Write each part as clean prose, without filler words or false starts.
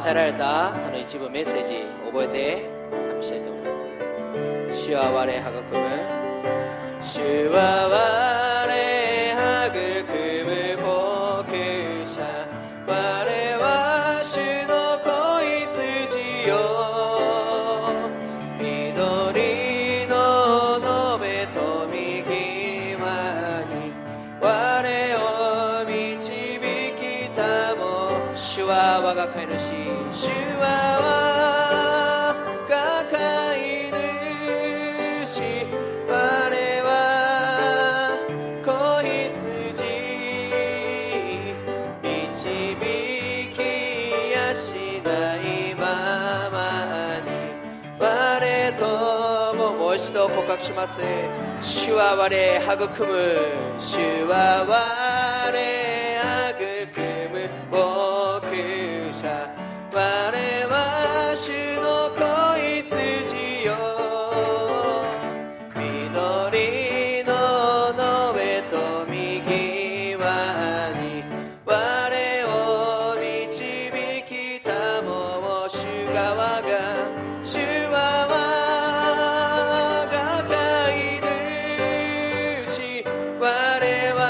与えられたその一部メッセージ覚えて賛美したいと思います。主は我育む、主は我育む牧者、我は主の子羊よ。緑の野辺と右間に我を導きたも。主は我が飼い主、主は我が飼い主、我は子羊、導きやしないままに我とも。もう一度告白します。主は我育む、主は我育む牧者、我は主の子羊よ。緑の野辺と右輪に我を導きたも。主が我が、主は我が飼い主、我は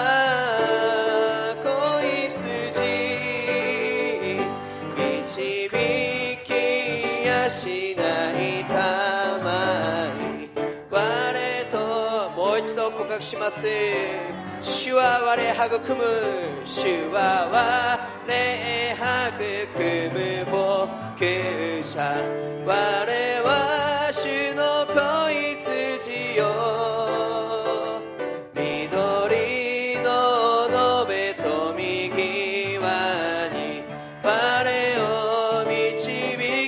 子羊、導きやしないたまに我と。もう一度告白します。主は我育む、主は我育む牧者、我は主の子羊よ。緑の野辺と右輪に我を導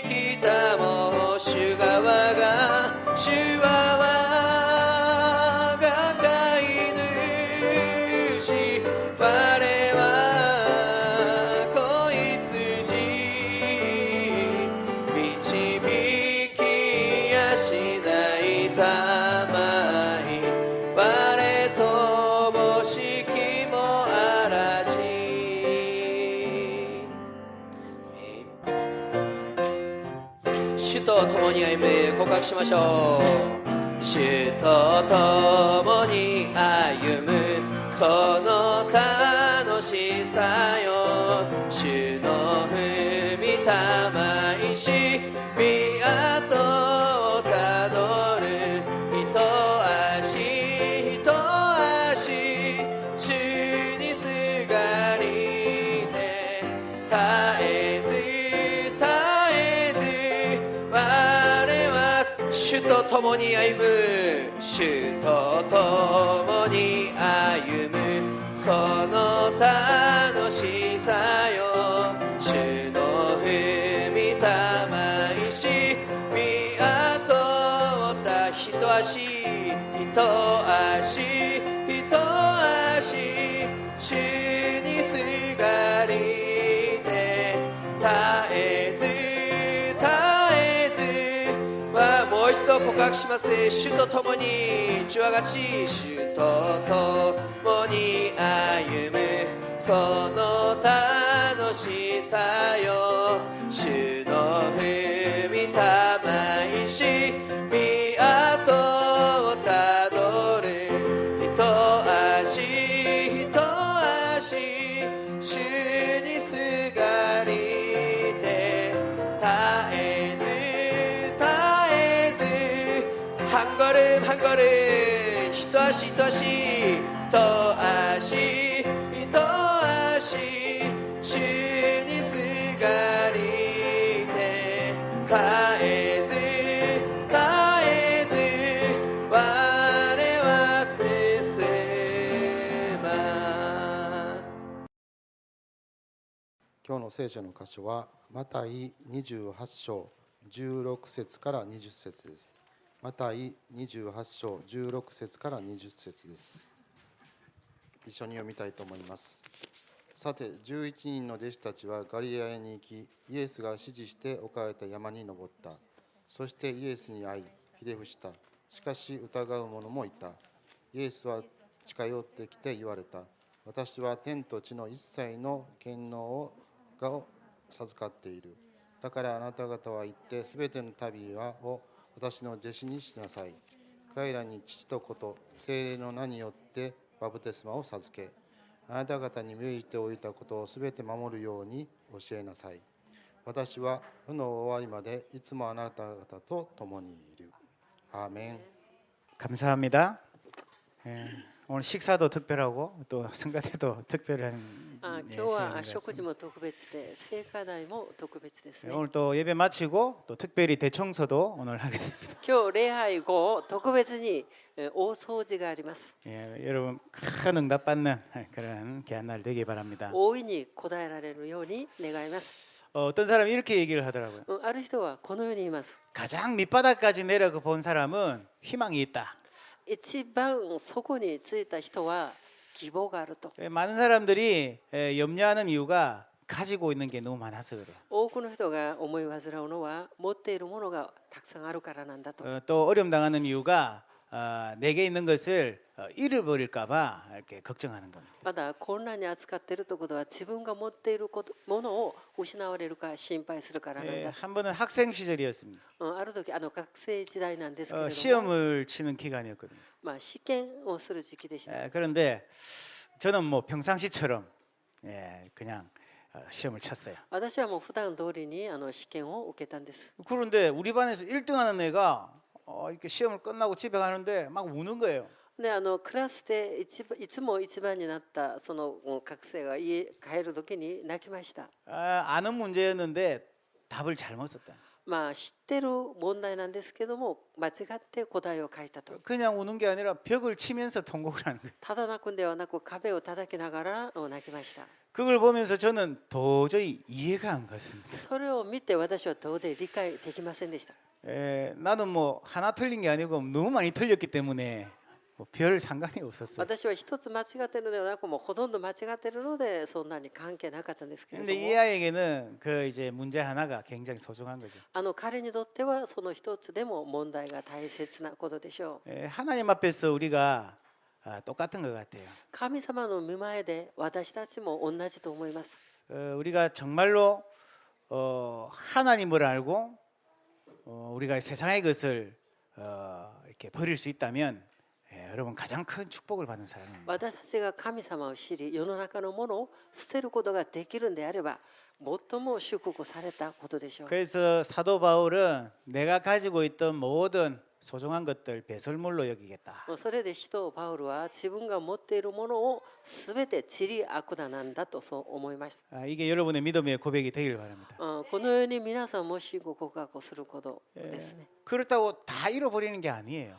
きたも。主が我が、主は我が飼い主、我は子羊、導きやしないたまに我ともしきもあらじ。主と共に歩む告白しましょう。主と共に歩むその楽しさよ。主の踏みたまいし御跡をたどる。一足一足主にすがりて、絶えず絶えず我は主と共に歩む、主と共に歩むその楽しさよ。主の踏みたまいし御跡をた。一足一足一足主にすがりて、絶えず絶えずは。もう一度告白します。主と共に主はがち、主と共に歩むその楽しさよ。主の踏みたまいし御跡をたどる。一足一足主にすがりて、絶えず絶えずハンゴルハンゴル。一足一足一足一足主にすがりて、絶えず絶えず我は進ま。今日の聖書の箇所はマタイ28章16節から20節です。マタイ28章16節から20節です。一緒に読みたいと思います。さて、11人の弟子たちはガリラヤに行き、イエスが指示して置かれた山に登った。そしてイエスに会い、ひれ伏した。しかし疑う者もいた。イエスは近寄ってきて言われた。私は天と地の一切の権能を授かっている。だからあなた方は行ってすべての民を私の弟子にしなさい。彼らに父と子と聖霊の名によってバプテスマを授け、あなた方に命じておいたことをすべて守るように教えなさい。私は世の終わりまでいつもあなた方と共にいる。アーメン。 감사합니다. 예, 오늘 식사도 특별하고 또 성가대도 특별한 今 예, 日は 시간인 것 食事 같습니다. も特別で、聖火台も特別です 예, ね。 오늘 또 예배 마치고 또 특별히 대청소도 오늘 하게 됩니다. 今日礼拝後、特別に大掃除があります。 예, 여러분 큰 응답 받는 그런 귀한 날 되길 바랍니다. 大いに答えられるように願います。 어떤 사람이 이렇게 얘기를 하더라고요. ある人はこのように言います。 가장 밑바닥까지 내려가 본 사람은 희망이 있다. 一番そこについた人は希望があると。 예, 많은 사람들이 염려하는 이유가 가지고 있는 게 너무 많아서 그래요. 多くの人が思い煩うのは持っているものがたくさんあるからなんだと。 또 어려움 당하는 이유가 내게 있는 것을 잃어버릴까봐 이렇게 걱정하는 겁니다. まだ困難に扱っているということは自分が持っているものを失われるか心配するからなんだ。 한 번은 학생 시절이었습니다. ある時学生時代なんですけれども、 시험을 치는 기간이었거든요. 試験をする時期でした。 그런데 저는 뭐 평상시처럼 그냥 시험을 쳤어요. 私はもう普段通りに試験を受けたんです。 그런데 우리 반에서 1등하는 애가 이렇게 시험을 끝나고 집에 가는데 막 우는 거예요. でクラスでいつも一番になったその学生が家帰る時に泣きました。 아는 문제였는데 답을 잘못 썼다. 知ってる問題なんですけども間違って答えを書いたと。 그냥 우는 게 아니라 벽을 치면서 통곡을 하는 거예요. ただ泣くんではなく壁を叩きながら泣きました。 그걸 보면서 저는 도저히 이해가 안 갔습니다. それを見て私は到底理解できませんでした。 나는 뭐 하나 틀린 게 아니고 너무 많이 틀렸기 때문에 별 상관이 없었어요. 私は一つ間違っているのではなくもうほとんど間違っているのでそんなに関係なかったんですけれど 근데 이 も、 아이에게는 그 이제 문제 하나가 굉장히 소중한 거죠. 彼にとってはその一つでも問題が大切なことでしょう。 하나님 앞에서 우리가 똑같은 것 같아요. 神様の御前で私たちも同じと思います。 우리가 정말로 하나님을 알고 우리가 세상의 것을 이렇게 버릴 수 있다면 여러분 가장 큰 축복을 받는 사람입니다. 私たちが神様を知り世の中のものを捨てることができるんであれば最も祝福されたことでしょう。 그래서 사도 바울은 내가 가지고 있던 모든 소중한 것들 배설물로 여기겠다. それで使徒パウルは自分が持っているものをすべて塵悪なんだとそう思いました。 이게 여러분의 믿음의 고백이 되길 바랍니다. このように皆さんも信仰告白をすることですね。 그렇다고 다 잃어버리는 게 아니에요.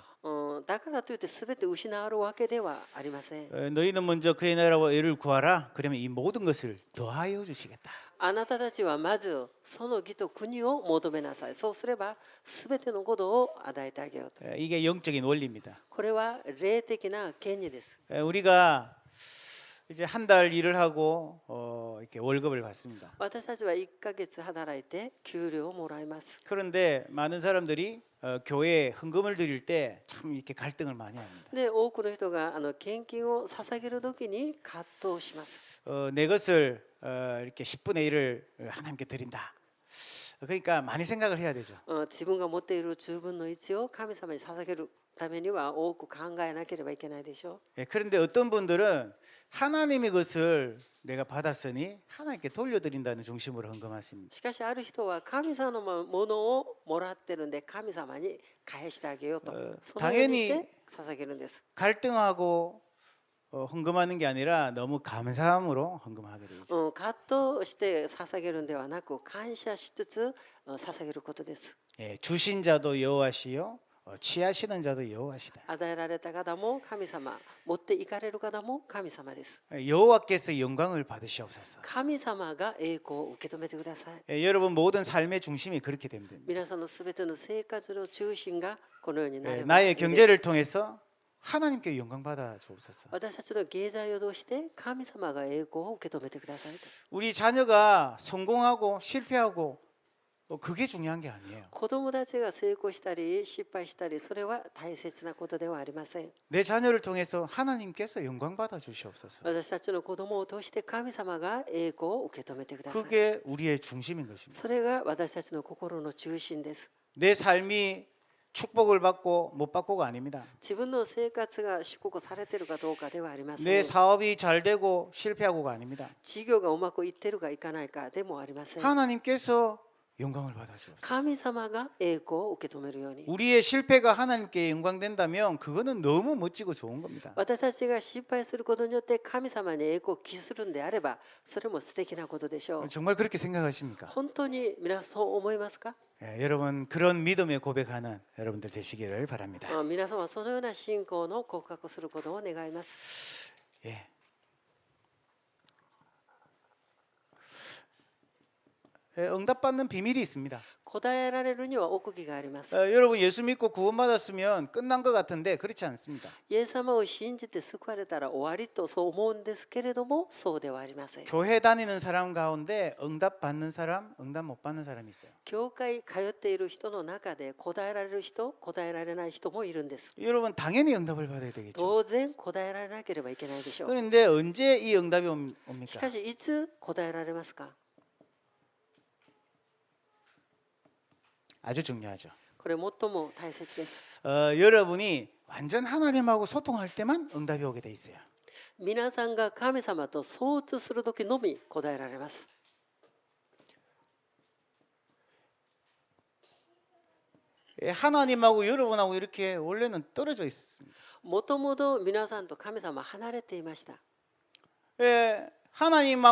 だからといってすべて失われるわけではありません。 너희는 먼저 그의 나라와 의를 구하라. 그러면 이 모든 것을 더하여 주시겠다. あなたたちはまずその義と国を求めなさい。そうすればすべてのことを与えてあげようと。 이게 영적인 원리입니다. これは霊的な権利です。 우리가 이제 한 달 일을 하고 이렇게 월급을 받습니다. 私たちは1ヶ月働いて給料をもらいます。 그런데 많은 사람들이 교회에 헌금을 드릴 때 참 이렇게 갈등을 많이 합니다. で、多くの人が献金を捧げるときに葛藤します。 내 것을 이렇게 10분의 1을 하나님께 드린다. 그러니까 많이 생각을 해야 되죠. 自分が持っている10分の1を神様に捧げるためには多く考えなければいけないでしょう。 그런데 어떤 분들은 하나님의 것을 내가 받았으니 하나님께 돌려드린다는 중심으로 헌금하십니다. しかしある人は神様のものをもらってるんで神様に返してあげようと、そのようにして捧げるんです。 갈등하고 헌금하는 게 아니라 너무 감사함으로 헌금하게 되죠. 葛藤して捧げるんではなく感謝しつつ捧げることです。 주신 자도 여호와시요 취하시는 자도 여호와시다. 与えられた方も神様、持っていかれる方も神様です。 여호와께서 영광을 받으시옵소서. 神様が栄光を受け止めてください。 여러분 모든 삶의 중심이 그렇게 되면 됩니다. 皆さんのすべての生活の中心がこのようになれば 나의 いいです。 경제를 통해서 하나님께 영광 받아 주옵소서. 私たちの経済を通して神様が栄光を受け止めてくださいと。 우리 자녀가 성공하고 실패하고 그게 중요한 게 아니에요. 子供たちが成功したり失敗したり、それは大切なことではありません。 내 자녀를 통해서 하나님께서 영광 받아 주시옵소서. 私たちの子供を通して神様が栄光を受け止めてください。 그게 우리의 중심인 것입니다. それが私たちの心の中心です。 내 삶이 축복을 받고 못 받고가 아닙니다. 自分の生活が祝福されているかどうかではありません。 내 사업이 잘 되고 실패하고가 아닙니다. 事業がうまくいっているかいかないかでもありません。 하나님께서 영광을 받아 주옵소서. 神様が栄光を受け止めるように。 우리의 실패가 하나님께 영광된다면 그거는 너무 멋지고 좋은 겁니다. 私たちが失敗することによって神様に栄光を期するんであれば、それも素敵なことでしょう。 정말 그렇게 생각하십니까? 本当に皆さんそう思いますか？ 여러분 그런 믿음의 고백하는 여러분들 되시기를 바랍니다. 皆様はそのような信仰の告白をすることを願います。 예. 응답받는 비밀이 있습니다. 答えられるには奥義があります。 여러분 예수 믿고 구원받았으면 끝난 것 같은데 그렇지 않습니다. イエス様を信じて救われたら終わりとそう思うんですけれども、そうではありません。 교회 다니는 사람 가운데 응답 받는 사람, 응답 못 받는 사람이 있어요. 教会通っている人の中で答えられる人、答えられない人もいるんです。 여러분 당연히 응답을 받아야 되겠죠. 当然答えられなければいけないでしょう。 그런데 언제 이 응답이 し 옵니까? かしいつ答えられますか？ 아주 중요하죠. これ最も大切です。 여러분이 완전 하나님하고 소통할 때만 응답이 오게 돼 있어요. 皆さんが神様と相通するときのみ答えられます。 하나님하고 여러분하고 이렇게 원래는 떨어져 있었습니다. もともと皆さんと神様は離れていました。 하나님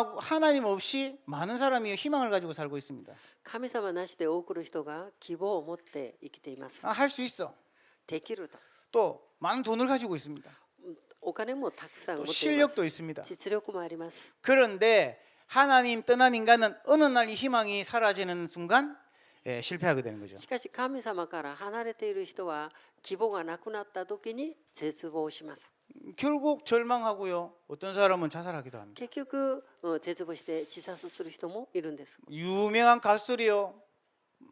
없이 많은 사람이 희망을 가지고 살고 있습니다. 神様なしで多くの人が希望を持って生きています。 할 수 있어. できると。 또 많은 돈을 가지고 있습니다. お金もたくさん持 또 っています。 실력도 있습니다. 実力もあります。 그런데 하나님 떠난 인간은 어느 날 이 희망이 사라지는 순간 실패하게 되는 거죠. しかし神様から離れている人は希望がなくなった時に絶望します。 결국 절망하고요. 어떤 사람은 자살하기도 합니다. 結局絶望して自殺する人もいるんです。 유명한 가수들이요.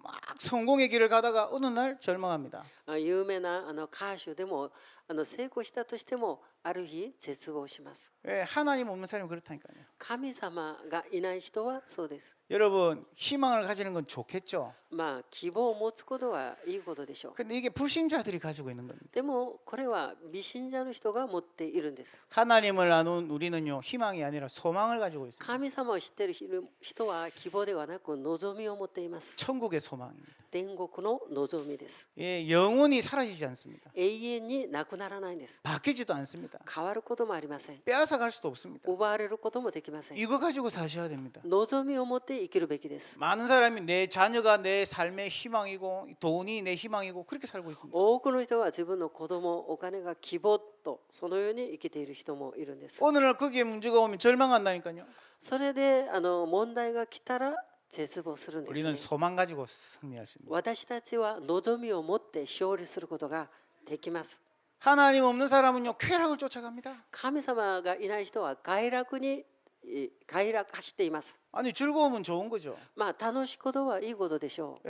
막 성공의 길을 가다가 어느 날 절망합니다. 有名な歌手でも成功したとしてもある日絶望します。 하나님 없는 사람이 그렇다니까요. 神様がいない人はそうです。 여러분 희망을 가지는 건 좋겠죠. まあ希望を持つことはいいことでしょう。 근데 이게 불신자들이 가지고 있는 겁니다. でもこれは未信者の人が持っているんです。 하나님을 아는 우리는요 희망이 아니라 소망을 가지고 있습니다. 神様を知っている人は希望ではなく望みを持っています。 천국의 소망입니다. 天国の望みです。 영원히 사라지지 않습니다. 永遠になくならないんです。 바뀌지도 않습니다. 変わることもありません。 빼앗아 갈 수도 없습니다. 奪われることもできません。 이거 가지고 사셔야 됩니다. 望みを持って生きるべきです。 많은 사람이 내 자녀가 내 삶의 희망이고 돈이 내 희망이고 그렇게 살고 있습니다. 多くの人は自分の子供、お金が希望とそのように生きている人もいるんです。 어느 날 거기에 문제가 오면 절망한다니까요. それで問題が来たら絶望するんです、 우리는 ね。 소망 가지고 승리할 수 있습니다. 私たちは望みを持って勝利することができます。 하나님 없는 사람은요 쾌락을 쫓아갑니다. 神様がいない人は快楽走っています。 아니 즐거움은 좋은 거죠. まあ楽しいことはいいことでしょう。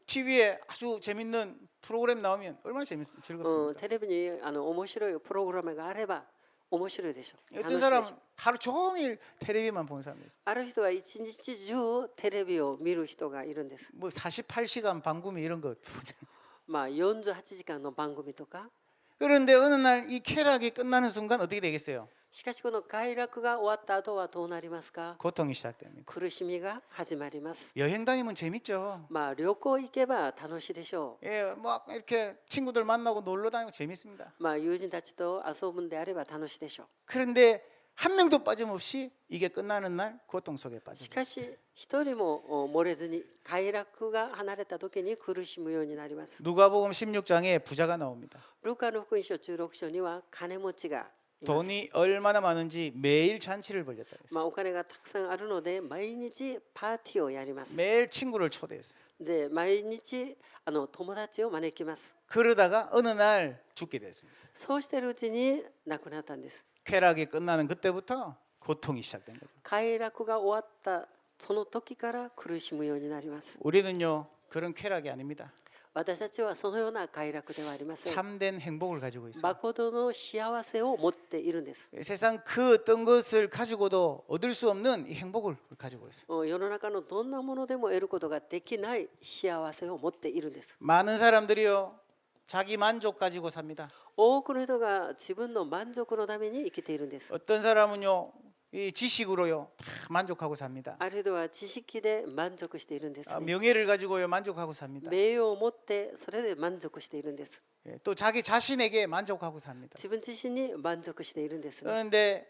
TV에 아주 재밌는 프로그램 나오면 얼마나 즐겁습니까? テレビに面白いプログラムがあれば面白いでしょう。 어떤 사람은 하루 종일 텔레비만 보는 사람이 있어요. ある人は一日中テレビを見る人がいるんです。 뭐 48시간 방구미 이런 거. まあ48時間の番組とか。 그런데 어느 날 이 쾌락이 끝나는 순간 어떻게 되겠어요? しかしこの快楽が終わった後はどうなりますか？ 고통이 시작됩니다. 苦しみが始まります。 여행 다니면 재밌죠. まあ旅行行けば楽しいでしょ 뭐 이렇게 친구들 만나고 놀러 다니고 재밌습니다. う。まあ友人たちと遊ぶんであれば楽しいでしょう。 그런데 한 명도 빠짐없이 이게 끝나는 날 고통 속에 し 빠집니다. かし一人も漏れずに快楽が離れた時に苦しむようになります。 누가복음 16장에 부자가 나옵니다. ルカの福音書16章には金持ちがいます。 돈이 얼마나 많은지 매일 잔치를 벌였다 그랬어요. まあお金がたくさんあるので毎日パーティーをやります。 매일 친구를 초대했어요. で毎日友達を招きます。 그러다가 어느 날 죽게 됐습니다. そうしているうちに亡くなったんです。 쾌락이 끝나는 그때부터 고통이 시작된 거죠. 快楽が終わったその時から苦しむようになります。 우리는요 그런 쾌락이 아닙니다. 私たちはそのような快楽ではありません。 참된 행복을 가지고 있어요. 誠の幸せを持っているんです。 세상 그 어떤 것을 가지고도 얻을 수 없는 이 행복을 가지고 있어요. 世の中のどんなものでも得ることができない幸せを持っているんです。 많은 사람들이요 자기 만족 가지고 삽니다. 多くの人が自分の満足のために生きているんです。 어떤 사람은요 이 지식으로요 다 만족하고 삽니다. ある人は知識で満足しているんですね。 명예를 가지고요 만족하고 삽니다. 名誉を持ってそれで満足しているんです。 또 자기 자신에게 만족하고 삽니다. 自分自身に満足しているんですね。 그런데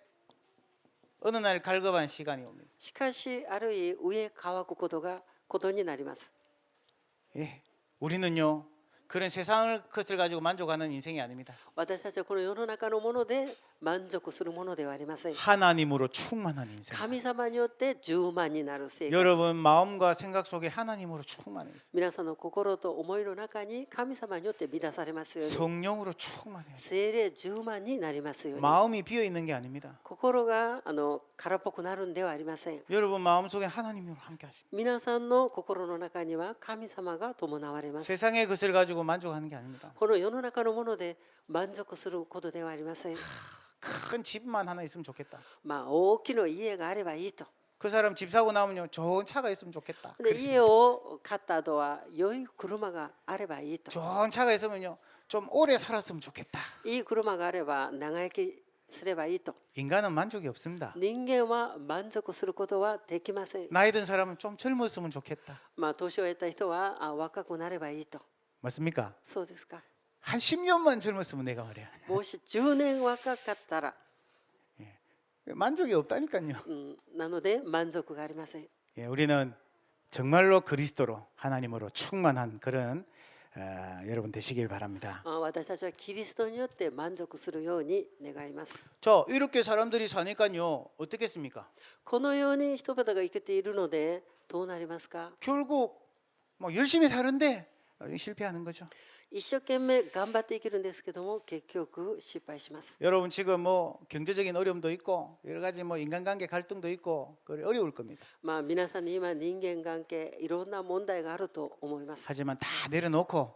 어느 날 갈급한 시간이 옵니다. しかしある日上乾くことになります。 예, 우리는요 그런 세상을 것을 가지고 만족하는 인생이 아닙니다. 私たちはこの世の中のもので満足するものではありません。 하나님으로 충만한 인생. 神様によって充満になる生活。 여러분 마음과 생각 속에 하나님으로 충만해 있어요. 皆さんの心と思いの中に神様によって満たされますように、 성령으로 충만해요. 聖霊充満になりますように。 마음이 비어 있는 게 아닙니다. 心が空っぽくなるんではありません。 여러분 마음 속에 하나님으로 함께 하십니다. 皆さんの心の中には神様が伴われます。 세상의 것을 가지고 만족하는 게 아닙니다. この世の中のもので満足することではありません。 큰 집만 하나 있으면 좋겠다. 大きな家があればいいと。 그 사람 집 사고 나면요 좋은 차가 있으면 좋겠다. で家を買った後は良い車があればいいと。 좋은 차가 있으면요 좀 오래 살았으면 좋겠다. いい車があれば長生きすればいいと。 인간은 만족이 없습니다. 人間は満足することはできません。 나이 든 사람은 좀 젊었으면 좋겠다. 年を得た人は若くなればいいと。 맞습니까? そうですか。 한 10년만 젊었으면 내가 말이야. もし10年若かったら、 만족이 없다니까요. なので満足がありません。 예, 우리는 정말로 그리스도로 하나님으로 충만한 그런 여러분 되시길 바랍니다. 私たちはキリストによって満足するように願います。 저 이렇게 사람들이 사니까요 어떻겠습니까? このように人々が生きているのでどうなりますか。 결국 뭐 열심히 사는데 실패하는 거죠. 一生懸命頑張って生きるんですけども結局失敗します。 여러분 지금 뭐 경제적인 어려움도 있고 여러 가지 뭐 인간관계 갈등도 있고 그래 어려울 겁니다. 皆さんに今人間関係いろんな問題があると思います。 하지만 다 내려놓고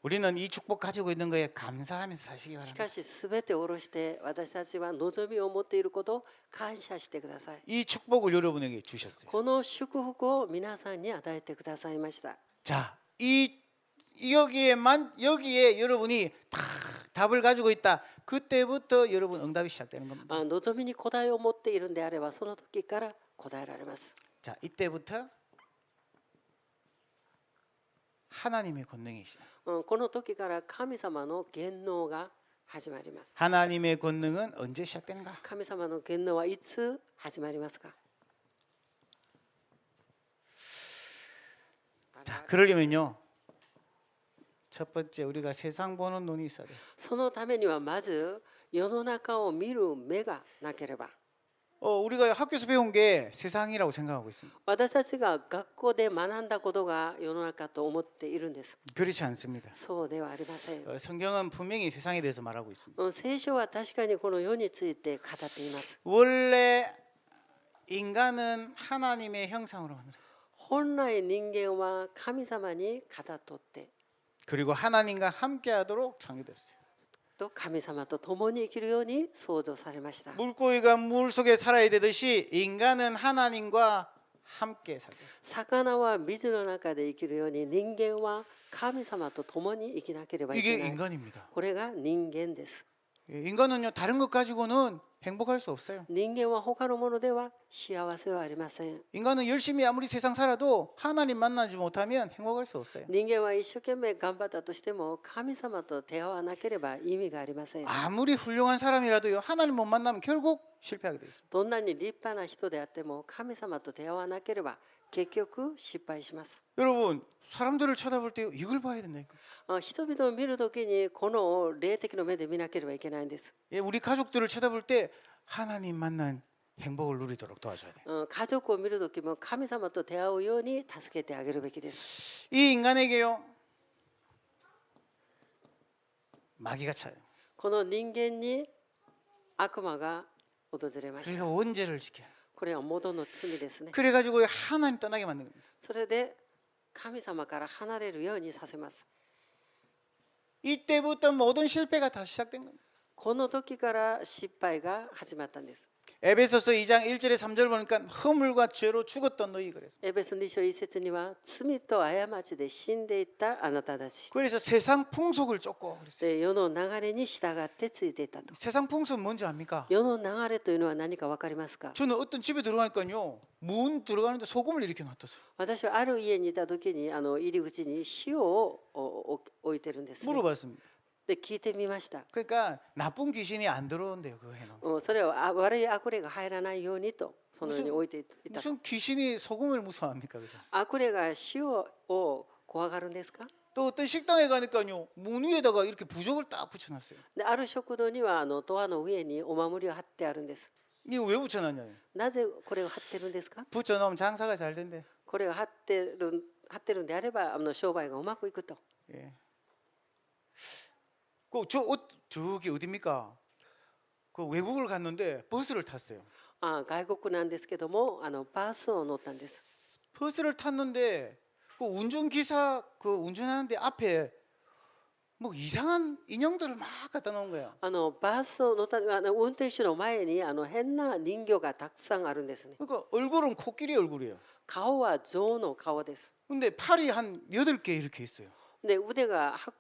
우리는 이 축복 가지고 있는 거에 감사하면서 사시기 し 바랍니다. かし全て下ろして私たちは望みを持っていることを感謝してください。 이 축복을 여러분에게 주셨어요. この祝福を皆さんに与えてくださいました。 자, 여기에 여러분이 다 답을 가지고 있다. 그때부터 여러분 응답이 시작되는 겁니다. 望みに答えを持っているんであればその時から答えられます。 자, 이때부터 하나님의 권능이 시작. この時から神様の権能が始まります。 하나님의 권능은 언제 시작되는가? 神様の権能はいつ始まりますか。 자, 그러려면요. 첫 번째 우리가 세상 보는 눈이 있어야 돼. そのためにはまず世の中を見る目がなければ。 우리가 학교에서 배운 게 세상이라고 생각하고 있습니다. 私たちが学校で学んだことが世の中と思っているんです。 그렇지 않습니다. そうではありません。 성경은 분명히 세상에 대해서 말하고 있습니다. 聖書は確かにこの世について語っています。 원래 인간은 하나님의 형상으로 만들어요. 本来人間は神様にかたとって 그리고 하나님과 함께하도록 창조됐어요. と神様と共に生きるように創造されました。 물고기가 물 속에 살아야 되듯이 인간은 하나님과 함께 살아요. 魚は水の中で生きるように人間は神様と共に生きなければい 이게 けない。 인간입니다. これが人間です。 인간은요 다른 것 가지고는 행복할 수 없어요. 人間は他のものでは幸せはありません。 인간은 열심히 아무리 세상 살아도 하나님 만나지 못하면 행복할 수 없어요. 人間は一生懸命頑張ったとしても神様と出会わなければ意味がありません。 아무리 훌륭한 사람이라도요 하나님 못 만나면 결국 실패하게 돼 있습니다. どんなに立派な人であっても神様と出会わなければ結局失敗します。 여러분 사람들을 쳐다볼 때 이걸 봐야 된다니까. 人々を見るときにこの霊的な目で見なければいけないんです。 예, 우리 가족들을 쳐다볼 때 하나님 만난 행복을 누리도록 도와줘야 돼요. 家族を見るときも神様と出会うように助けてあげるべきです。 이 인간에게요 마귀가 차요. この人間に悪魔が訪れました。 그러니까 원죄를 지켜요. これは元の罪ですね。 그래가지고 하나님 떠나게 만든 겁니다. それで神様から離れるようにさせます。 이때부터 모든 실패가 다 시작된 겁니다. この時から失敗が始まったんです。 에베소서 2장 1절에 3절 보니까 허물과 죄로 죽었던 너희 그랬습니다. エベソ2章1節には罪と過ちで死んでいったあなたたち 그래서 세상 풍속을 쫓고 그랬어요. で世の流れに従ってついていたと。 세상 풍속은 뭔지 압니까? 世の流れというのは何か分かりますか？ 저는 어떤 집에 들어가니까요 문 들어가는데 소금을 이렇게 놔뒀어요. 私はある家にいた時に入り口に塩を置いてるんですね。 물어봤습니다. で聞いてみました。 그러니까 나쁜 귀신이 안 들어온대요 그 해는. それは悪い悪霊が入らないようにとそのように置いていた。 무슨 귀신이 소금을 무서워합니까? 그죠? 悪霊が塩を怖がるんですか？ 또 어떤 식당에 가니까요 문 위에다가 이렇게 부적을 딱 붙여놨어요. である食堂にはドアの上にお守りを貼ってあるんです。 이거 왜 붙여놨냐요? なぜこれを貼ってるんですか？ 붙여놓으면 장사가 잘 된대. これを貼ってるんであれば商売がうまくいくと。 예. 저기 어디입니까? 그 외국을 갔는데 버스를 탔어요. 外国なんですけどもバスを乗ったんです。 버스를 탔는데 그 운전기사 그 운전하는데 앞에 뭐 이상한 인형들을 막 갖다 놓은 거예요. バスを乗った運転手の前に変な人形がたくさんあるんですね。 그러니까 얼굴은 코끼리 얼굴이에요. 顔は象の顔です。 근데 팔이 한 8개 이렇게 있어요. で腕が8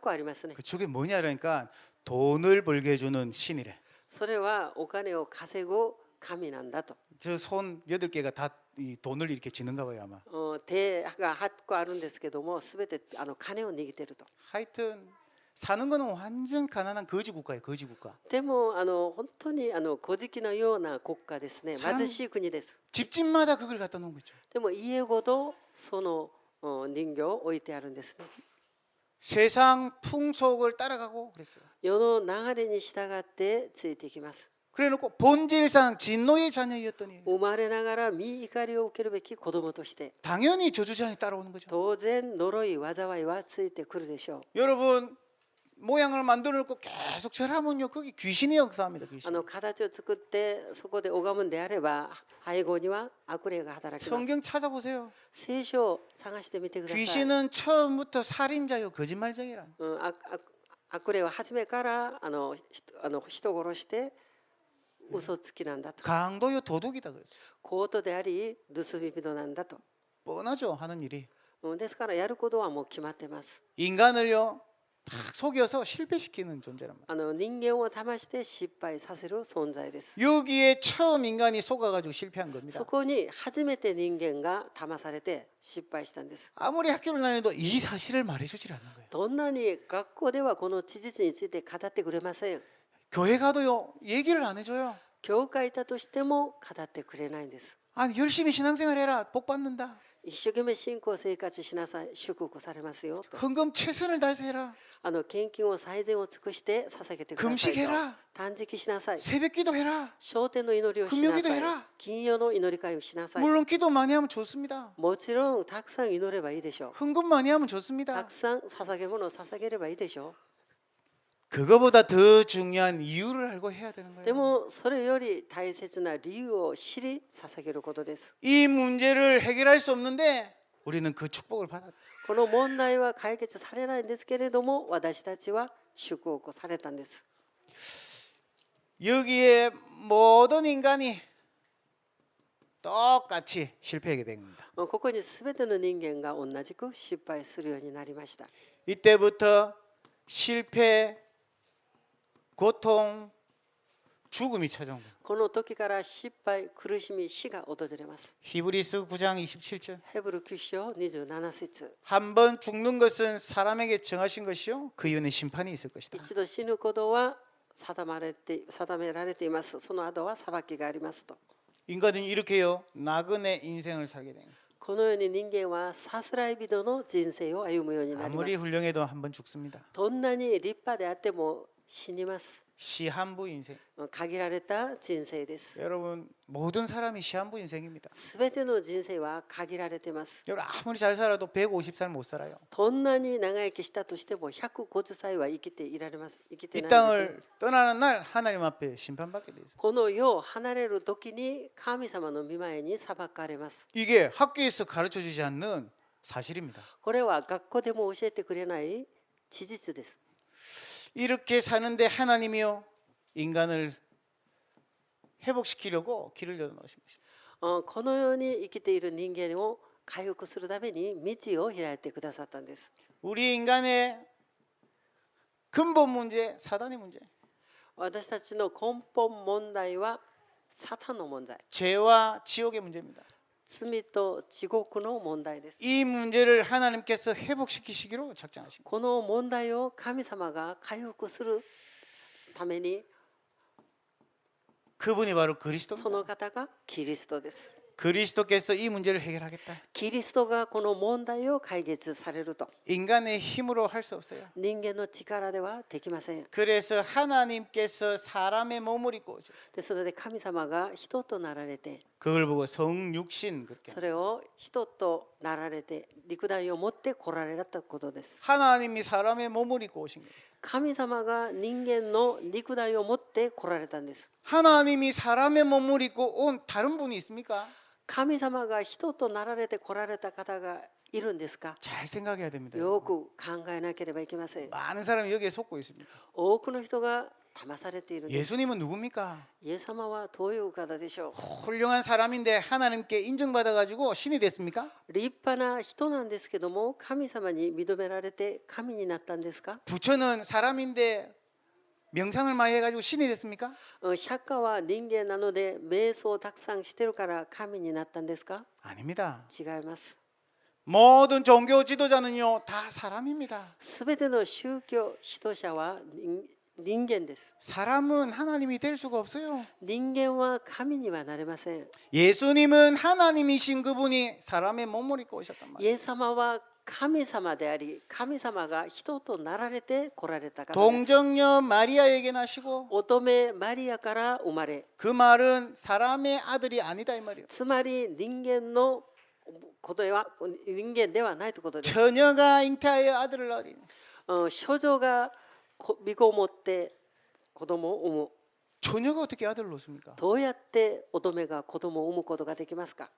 個ありますね。 저게 뭐냐 그러니까 돈을 벌게 해주는 신이래. それはお金を稼ぐ神なんだと。 저 손 8개가 다 이 돈을 이렇게 지는가 봐요 아마. 手が8個あるんですけども全て金を握っていると。 하여튼 사는 거는 완전 가난한 거지 국가예요. 거지 국가. でも本当に小敷のような国家ですね。貧しい国です。 집집마다 그걸 갖다 놓은 거죠. でも家ごとその人形を置いてあるんですね。 세상 풍속을 따라가고 그랬어요. 世の流れに従ってついていきます。 그래놓고 본질상 진노의 자녀였더니 生まれながら身怒りを受けるべき子供として 당연히 저주장이 따라오는 거죠. 当然呪い災いはついてくるでしょ 여러분 모양을 만들어 놓고 계속 절하면요 거기 귀신이 역사합니다. う。 귀신. 形を作ってそこで拝むんであれば背後には悪霊が働きます。 성경 찾아보세요. 聖書を探してみてください。 귀신은 처음부터 살인자요 거짓말쟁이라. 悪霊は初めから人殺して嘘つきなんだと。 강도요 도둑이다 그랬어요. 強盗であり盗み人なんだと。 뻔하죠 하는 일이. ですからやることはもう決まってます。 인간을요 다 속여서 실패시키는 존재란 말이에요. 人間を騙して失敗させる存在です。 여기에 처음 인간이 속아가지고 실패한 そ 겁니다. こに初めて人間が騙されて失敗したんです。 아무리 학교를 다녀도 이 사실을 말해주질 않는 거예요. どんなに学校ではこの事実について語ってくれません。 교회 가도요 얘기를 안 해줘요. 教会いたとしても語ってくれないんです。 아니 열심히 신앙생활 해라 복 받는다. 一生懸命信仰生活しなさい、祝福されますよと。 헌금 최선을 다해서 해라. 献金を最善を尽くして捧げてくださいと。 금식해라. 断食しなさい。 새벽기도 해라. 昇天の祈りをしな 금요기도 さい 해라. 。金曜の祈り会をしなさい。 물론 기도 많이 하면 좋습니다. もちろんたくさん祈ればいいでしょう。 헌금 많이 하면 た 좋습니다. くさん捧げ物を捧げればいいでしょ 그거보다 더 중요한 이유를 알고 해야 되는 う。で 거예요. もそれより大切な理由を知り捧げることです。 이 문제를 해결할 수 없는데 우리는 그 축복을 받았다. この問題は解決されないんですけれども私たちは祝福されたんです。 여기에 모든 인간이 똑같이 실패하게 된 겁니다. ここに全ての人間が同じく失敗するようになりました。 이때부터 실패, 고통, 죽음이 찾아온 거예요. この時から失敗、苦しみ、死が訪れます。 히브리서 9장 27절. ヘブル9章27節。 한 번 죽는 것은 사람에게 정하신 것이요 그 이후에는 심판이 있을 것이다. 一度死ぬことは定められています。その後は裁きがありますと。 인간은 이렇게요 나그네 인생을 살게 된 거예요. このように人間はさすらい人の人生を歩むようになりま 아무리 す。 훌륭해도 한 번 죽습니다. どんなに立派であっても死にます。 시한부 인생. 限られた人生です。 여러분 모든 사람이 시한부 인생입니다. すべての人生は限られています。 여러분 아무리 잘 살아도 150살 못 살아요. どんなに長生きしたとしても150歳は生きていられます。生きて 이 ないんです。 땅을 떠나는 날 하나님 앞에 심판받게 돼 있어요. この世を離れる時に神様の御前に裁かれます。 이게 학교에서 가르쳐 주지 않는 사실입니다. これは学校でも教えてくれない事実です。 이렇게 사는데 하나님이요 인간을 회복시키려고 길을 열어 놓으신 것입니다. この世に生きている人間を回復するために道を開いてくださったんです。 우리 인간의 근본 문제, 사단의 문제, 私たちの根本問題はサタンの問題、 죄와 지옥의 문제입니다. 罪と地獄の問題です。 이 문제를 하나님께서 회복시키시기로 작정하신 거예요. この問題を神様が回復するために 그분이 바로 そ 그리스도입니다. の方がキリストです。 그리스도께서 이 문제를 해결하겠다. キリストがこの問題を解決されると 인간의 힘으로 할 수 없어요. 人間の力ではできません。 그래서 하나님께서 사람의 몸을 입고 오셨어요. ですので神様が人となられて 그걸 보고 성육신 그렇게. それを人となられて肉体を持って来られたことです。 하나님이 사람의 몸을 입고 오신 거예요. 神様が人間の肉体を持って来られたんです。 하나님이 사람의 몸을 입고 온 다른 분이 있습니까? 神様が人となられて来られた方がいるんですか？ 잘 생각해야 됩니다. よく考えなければいけません。 많은 사람이 여기에 속고 있습니다. 多くの人が騙されているんです。 예수님은 누굽니까? イエス様はどういう方でしょう？ 훌륭한 사람인데 하나님께 인정받아 가지고 신이 됐습니까? 立派な人なんですけども神様に認められて神になったんですか？ 부처는 사람인데 명상을 많이 해가지고 신이 됐습니까? 釈迦は人間なので瞑想をたくさんしてるから神になったんですか？ 아닙니다. 違います。 모든 종교 지도자는요 다 사람입니다. すべての宗教指導者は人間です。 사람은 하나님이 될 수가 없어요. 人間は神にはなれません。 예수님은 하나님이신 그분이 사람의 몸을 입고 오셨단 イ 말이에요. エス様は神様であり、神様が人となられて来られた方です。 동정녀 마리아에게 나시고 乙女マリアから生まれ、 그 말은 사람의 아들이 아니다 이 말이에요. つまり人間のことは人間ではないということです。 처녀가 잉태하여 아들을 낳으리. 少女が御子を持って子供を産む。 처녀가 어떻게 아들을 낳습니까? どうやって乙女が子供を産むことができますか？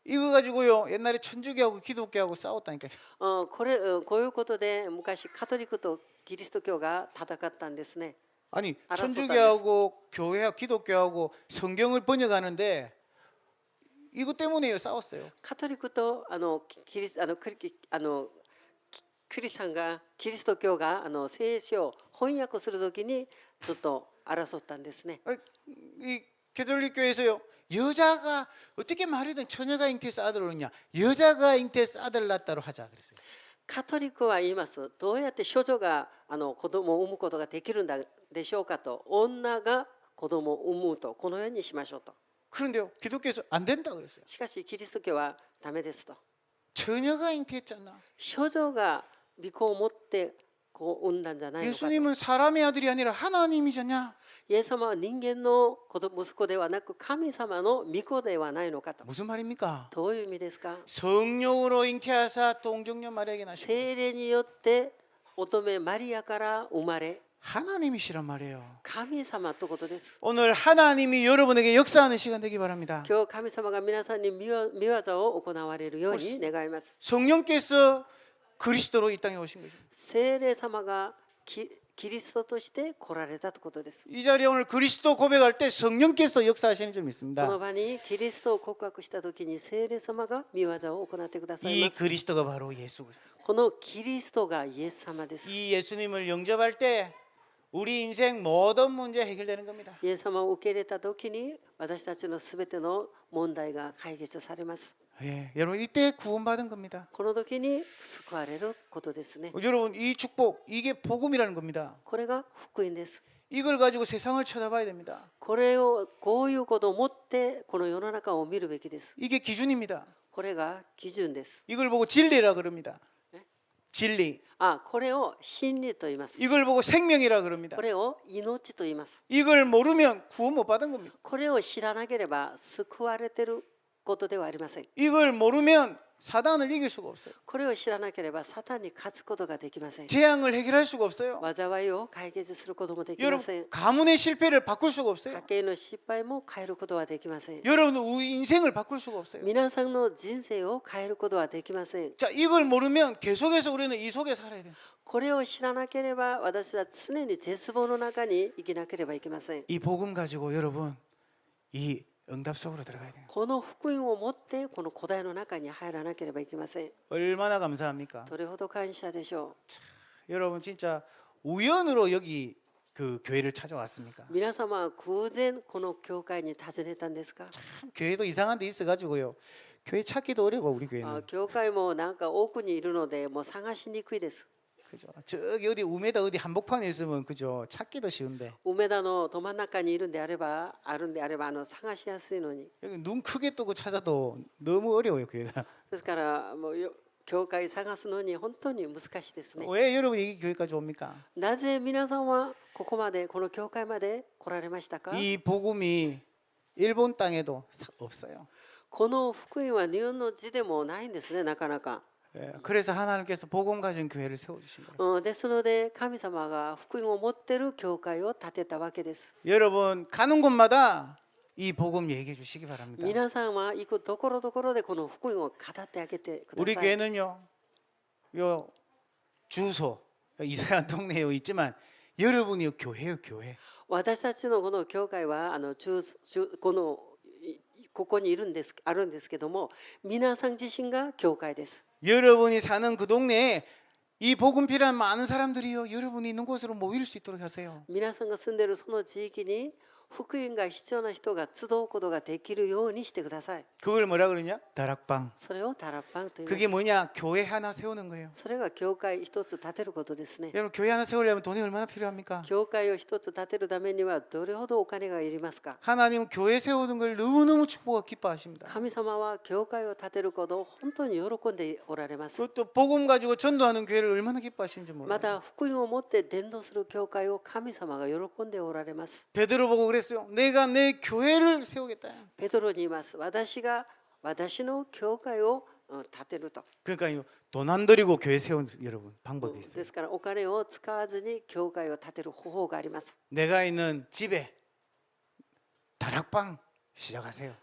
이거 가지고요 옛날에 천주교하고 기독교하고 싸웠다니까요. こういうことで昔カトリックとキリスト教が戦ったんですね。 아니 알았었다 천주교하고 교회하고 기독교하고 성경을 번역하는데 이것 때문에요 싸웠어요. カトリックとクリスチャンがキリスト教が聖書を翻訳するときにちょっと争ったんですね。 이 캐톨릭 교회에서요 여자가 어떻게 말이든 처녀가 잉태해서 아들을 낳냐 여자가 잉태해서 아들을 낳다로 하자 그랬어요. カトリックは言います。どうやって少女が子供を産むことができるんでしょうかと、女が子供を産むとこのようにしましょうと。 그런데요 기독교에서 안 된다 그랬어요. しかしキリスト教はダメですと。 처녀가 잉태했잖아. 少女が御子を持って子を産んだんじゃないのかと。 예수님은 사람의 아들이 아니라 하나님이잖냐. イエス様は人間の息子ではなく神様の御子ではないのかと。 무슨 말입니까? どういう意味ですか？ 성령으로 잉태하사 동정녀 마리아에게 나시고 聖霊によって乙女マリアから生まれ 하나님이시란 말이에요. 神様ということです。 오늘 하나님이 여러분에게 역사하는 시간 되기 바랍니다. 今日神様が皆さんに見業を行われるように願います。 성령께서 그리스도로 이 땅에 오신 거죠. 聖霊様がキリストとして来られたということです。 이 자리에 오늘 그리스도 고백할 때 성령께서 역사하시는 줄 この 믿습니다. 場にキリストを告白したときに聖霊様が見業を行ってください 이 ます。 그리스도가 바로 예수. このキリストがイエス様です。 이 예수님을 영접할 때 우리 인생 모든 문제 해결되는 겁니다. イエス様を受け入れたときに私たちのすべての問題が解決されます。 예, 여러분 이때 구원받은 겁니다. この時に救われることですね。 여러분 이 축복 이게 복음이라는 겁니다. これが福音です。 이걸 가지고 세상을 쳐다봐야 됩니다. こういうことを持ってこの世の中を見るべきです。 이게 기준입니다. これが基準です。 이걸 보고 진리라 그럽니다. 네? 진리. これを真理と言います。 이걸 보고 생명이라 그럽니다. これを命と言います。 이걸 모르면 구원 못 받은 겁니다. これを知らなければ救われていることではありません。 이걸 모르면 사단을 이길 수가 없어요. これを知らなければサタンに勝つことができません。 재앙을 해결할 수가 없어요. 災いを解決することもできません。 여러분 가문의 실패를 바꿀 수가 家 없어요. 計の失敗も変えることはできません。 여러분 우리 인생을 바꿀 수가 없어요. 皆さんの人生を変えることはできません。 자, 이걸 모르면 계속해서 우리는 이 속에 살아야 돼요. これを知らなければ私は常に絶望の中に生きなければいけません。 이 복음 가지고 여러분 이 응답 속으로 들어가야 돼요. この福音を持ってこの古代の中に入らなければいけません。 얼마나 감사합니까? どれほど感謝でしょ 여러분 진짜 우연으로 여기 그 교회를 찾아왔습니까? う。皆様は偶然この教会に訪ねたんですか？ 참 교회도 이상한 데 있어가지고요. 교회 찾기도 어려워 우리 あ 교회는. 教会もなんか多くにいるのでもう探しにくいです。 그죠? 저기 어디 우메다 어디 한복판에 있으면 그죠? 찾기도 쉬운데 梅田のど真ん中にいるんであれば探しやすいのに。 여기 눈 크게 뜨고 찾아도 너무 어려워요 교회가. ですからもう教会探すのに本当に難しいですね。 왜 여러분이 이 교회까지 옵니까? なぜ皆さんはここまでこの教会まで来られましたか？ 이 복음이 일본 땅에도 없어요. この福音は日本の地でもないんですね、なかなか。 예, 그래서 하나님께서 복음 가진 교회를 세워주신 거예요. ですので神様が福音を持っている教会を建てたわけです。 여러분 가는 곳마다 이 복음 얘기해 주시기 바랍니다. 皆さんは行くところどころでこの福音を語ってあげてくだ 우리 さい。 교회는요, 요 주소 이사야 동네에 있지만 여러분이 교회요 교회. 私たちのこの教会はここにいるんですあるんですけども、皆さん自身が教会です。 여러분이 사는 그 동네에 이 복음 필요한 많은 사람들이요, 여러분이 있는 곳으로 모일 수 있도록 하세요. 皆さんが住んでいるその地域に福音が必要な人が集うことができるようにしてください。 그걸 뭐라 그러냐? 다락방. それをタラッパンと言い 그게 ます。 뭐냐? 교회 하나 세우는 거예요. それが教会一つ建てることですね。 여러분 교회 하나 세우려면 돈이 얼마나 필요합니까? 教会を一つ建てるためにはどれほどお金がいりますか？ 하나님은 교회 세우는 걸 너무너무 축복하고 기뻐하십니다. 神様は教会を建てることを本当に喜んでおられます。 그것도 복음 가지고 전도하는 교회를 얼마나 기뻐하시는지 ま 몰라요. た福音を持って伝道する教会を神様が喜んでおられます。 베드로 보고 그랬어요. 내가 내 교회를 세우겠다. ペトロに言います。私が私の教会を建てると。 그러니까요, 돈 안 들이고 교회 세우는 여러분 방법이 で 있어요. すからお金を使わずに教会を建てる方法があります。 내가 있는 집에 다락방 시작하세요.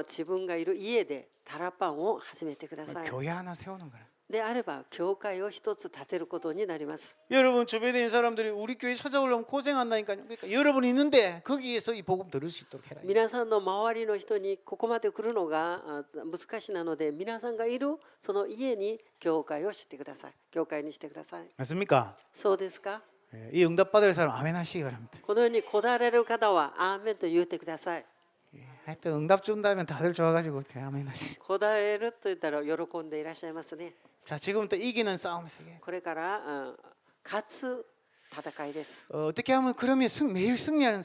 自分がいる家でタラパンを始めてください。 교회 하나 세우는 거라. であれば教会を一つ建てることになります。 여러분 주변에 있는 사람들이 우리 교회 찾아오려면 고생한다니까요. 그러니까 여러분이 있는데 거기에서 이 복음 들을 수 있도록 해라. 皆さんの周りの人にここまで来るのが難しいなので、皆さんがいるその家に教会をしてください。教会にしてください。 맞습니까? そうですか？ 예, 이 응답 받을 사람 아멘 하시기 바랍니다. このように来られる方はアーメンと言ってください。 예, 하여튼 응답 준다면 다들 좋아가지고 아멘 하시. 答えると言ったら喜んでいらっしゃいますね。 자, 지금부터 이기는 싸움의 세계. これから勝つ戦いです。 어떻게 하면 그러면 매일 승리하는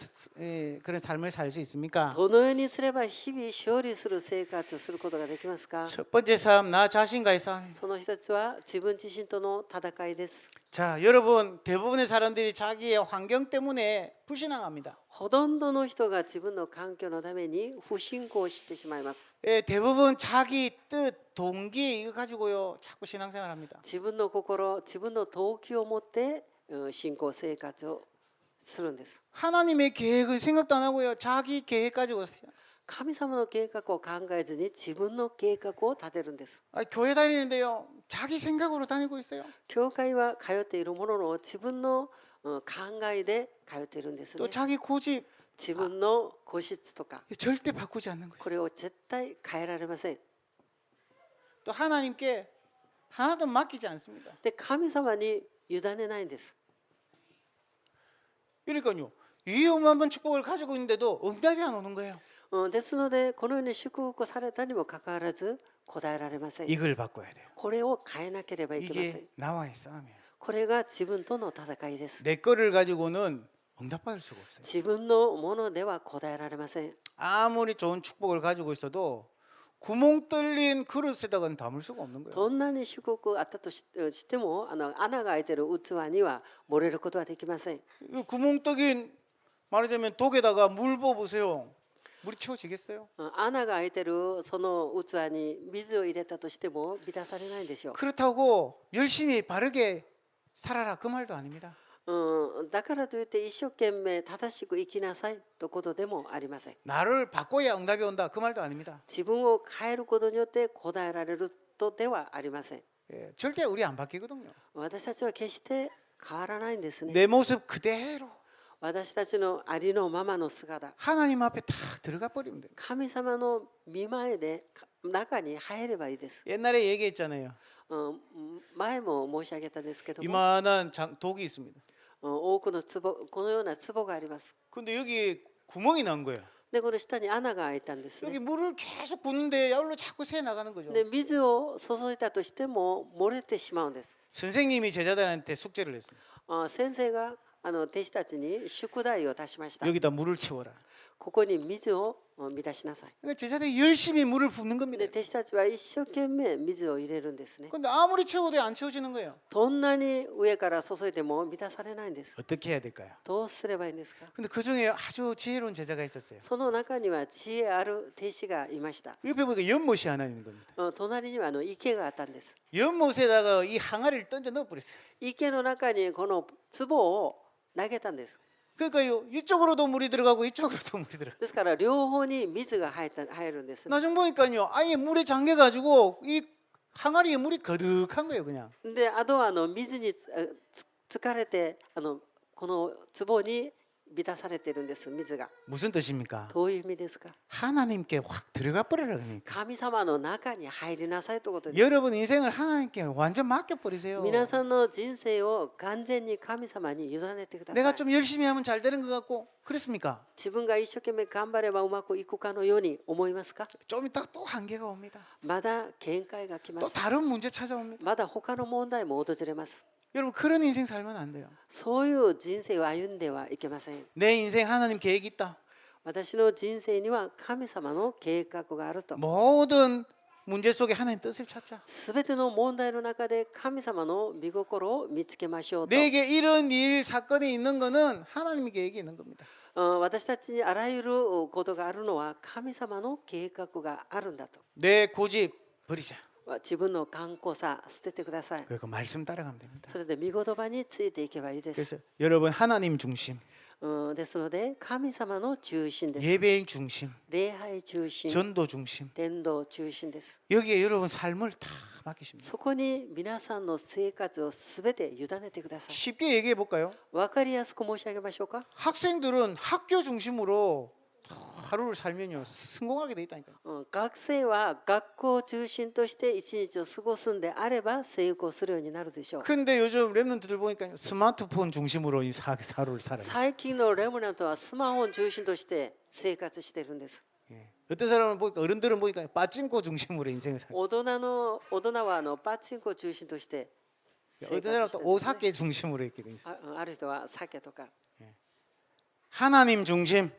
그런 삶을 살 수 있습니까? どのようにすれば日々勝利する生活をすることができますか？ 첫 번째 싸움 나 자신과의 싸움. その一つは自分自身との戦いです。 자, 여러분 대부분의 사람들이 자기의 환경 때문에 불신앙합니다. ほとんどの人が自分の環境のために不信仰してしまいます。 예, 대부분 자기 뜻, 동기 이거 가지고요 자꾸 신앙생활합니다. 自分の心、自分の動機を持って信仰生活をするんです。 하나님의 계획을 생각도 안 하고요 자기 계획 가지고 神様の計画を考えずに自分の計画を立てるんです。 교회 다니는데요 자기 생각으로 다니고 있어요. 教会は通っているものの自分の考えで通っているんですね 또 。 자기 고집 自分の個室とか 절대 바꾸지 않는 거예요. これを絶対変えられません。 또 하나님께 하나도 맡기지 않습니다. で神様に委ねないんです。 그러니까요 이 어마어마한 축복을 가지고 있는데도 응답이 안 오는 거예요. ですのでこのように祝福されたにもかかわらず答えられません。 이걸 바꿔야 돼요. これを変えなければいけません。 이게 나와의 싸움이에요. これが自分との戦いです。 내 거를 가지고는 응답받을 수가 없어요. 自分のものでは答えられません。 아무리 좋은 축복을 가지고 있어도 구멍 뚫린 그릇에다가는 담을 수가 없는 거예요. どんなに祝福あったとしても穴が開いてる器には漏れることはできません。 이 구멍 뚫린 말하자면 독에다가 물 부어보세요. 물이 채워지겠어요? 穴が開いてるその器に水を入れたとしても満たされないでしょう。 그렇다고 열심히 바르게 살아라 그 말도 아닙니다. だからといって一生懸命正しく生きなさいということでもありません。 나를 바꿔야 응답이 온다 그 말도 아닙니다. 自分を変えることによって答えられるとではありません。 예, 절대 우리 안 바뀌거든요. 私たちは決して変わらないんですね。 내 모습 그대로 私たちのありのままの姿、 하나님 앞에 다 들어가 버리면 돼요. 神様の見前で中に入ればいいです。 옛날에 얘기했잖아요. 前も申し上げたんですけども、 이만한 독이 있습니다. 多くの壺、このような壺があります。 근데 여기 구멍이 난 거예요. でこの下に穴が開いたんですね。 여기 물을 계속 붓는데 여기로 자꾸 새 나가는 거죠. で水を注いだとしても漏れてしまうんです。 선생님이 제자들한테 숙제를 했습니다. 先生が弟子たちに宿題を出しました。 여기다 물을 채워라. ここに水を満たしなさい。 그러니까 제자들이 열심히 물을 붓는 겁니다. で弟子たちは一生懸命水を入れるんですね。 근데 아무리 채워도 안 채워지는 거예요. どんなに上から注いでも満たされないんです。 어떻게 해야 될까요? どうすればいいんですか。 근데 그 중에 아주 지혜로운 제자가 있었어요. その中には知恵ある弟子がいました。 옆에 보니까 연못이 하나 있는 겁니다. 隣には池があったんです。 연못에다가 이 항아리를 던져 넣어버렸어요. 池の中にこの壺を投げたんです。 그러니까요 이쪽으로도 물이 들어가고 이쪽으로도 물이 들어. ですから両方に水が入るんです。 나중 보니까요 아예 물에 잠겨가지고 이 항아리에 물이 거득한 거예요 그냥. であとは水に疲れてこの壺に満たされているんです水が。 무슨 뜻입니까? どういう意味ですか。 하나님께 확 들어가 버리라 그러니까. 神様の中に入りなさいということです。 여러분 인생을 하나님께 완전 맡겨 버리세요. 皆さんの人生を完全に神様に委ねてください。 내가 좀 열심히 하면 잘 되는 것 같고 그렇습니까? 自分が一生懸命頑張ればうまくいくかのように思いますか。 좀 이따 또 한계가 옵니다. まだ限界が来ま 또 す。 다른 문제 찾아옵니다. まだ他の問題も訪れます。 여러분 그런 인생 살면 안 돼요. そういう人生を歩んではいけません。 내 인생 하나님 계획이 있다. 私の人生には神様の計画があると。 모든 문제 속에 하나님 뜻을 찾자. すべての問題の中で神様の御心を見つけましょうと。 내게 이런 일 사건이 있는 거는 하나님의 계획이 있는 겁니다. 私たちにあらゆることがあるのは神様の計画があるんだと。 내 고집 버리자. 自分の頑固さ捨ててください。 그리고 말씀 따라가면 됩니다. それで御言葉についていけばいいです。 그래서 여러분 하나님 중심, ですので神様の中心です。 예배 중심, 礼拝中心、 전도 중심. 伝道中心です。 여기에 여러분 삶을 다 맡기십니다. そこに皆さんの生活をすべて委ねてください。 쉽게 얘기해 볼까요? わかりやすく申し上げましょうか。 학생들은 학교 중심으로 하루를 살면요 성공하게 돼 있다니까요. 学生は学校を中心として一日を過ごすんであれば成功するようになるでしょう。 근데 요즘 랩런트들 보니까 스마트폰 중심으로 이 하루를 살아요. 最近のレムナントはスマホを中心として生活しているんです。 예. 어떤 사람은 보니까 어른들은 보니까 빠찡코 중심으로 인생을 살아요. 大人はパチンコを中心として生活 어떤 사람은 して 또 るんですね。 오사케 중심으로 이렇게 돼 있어요. ある人は酒とか 하나님 중심,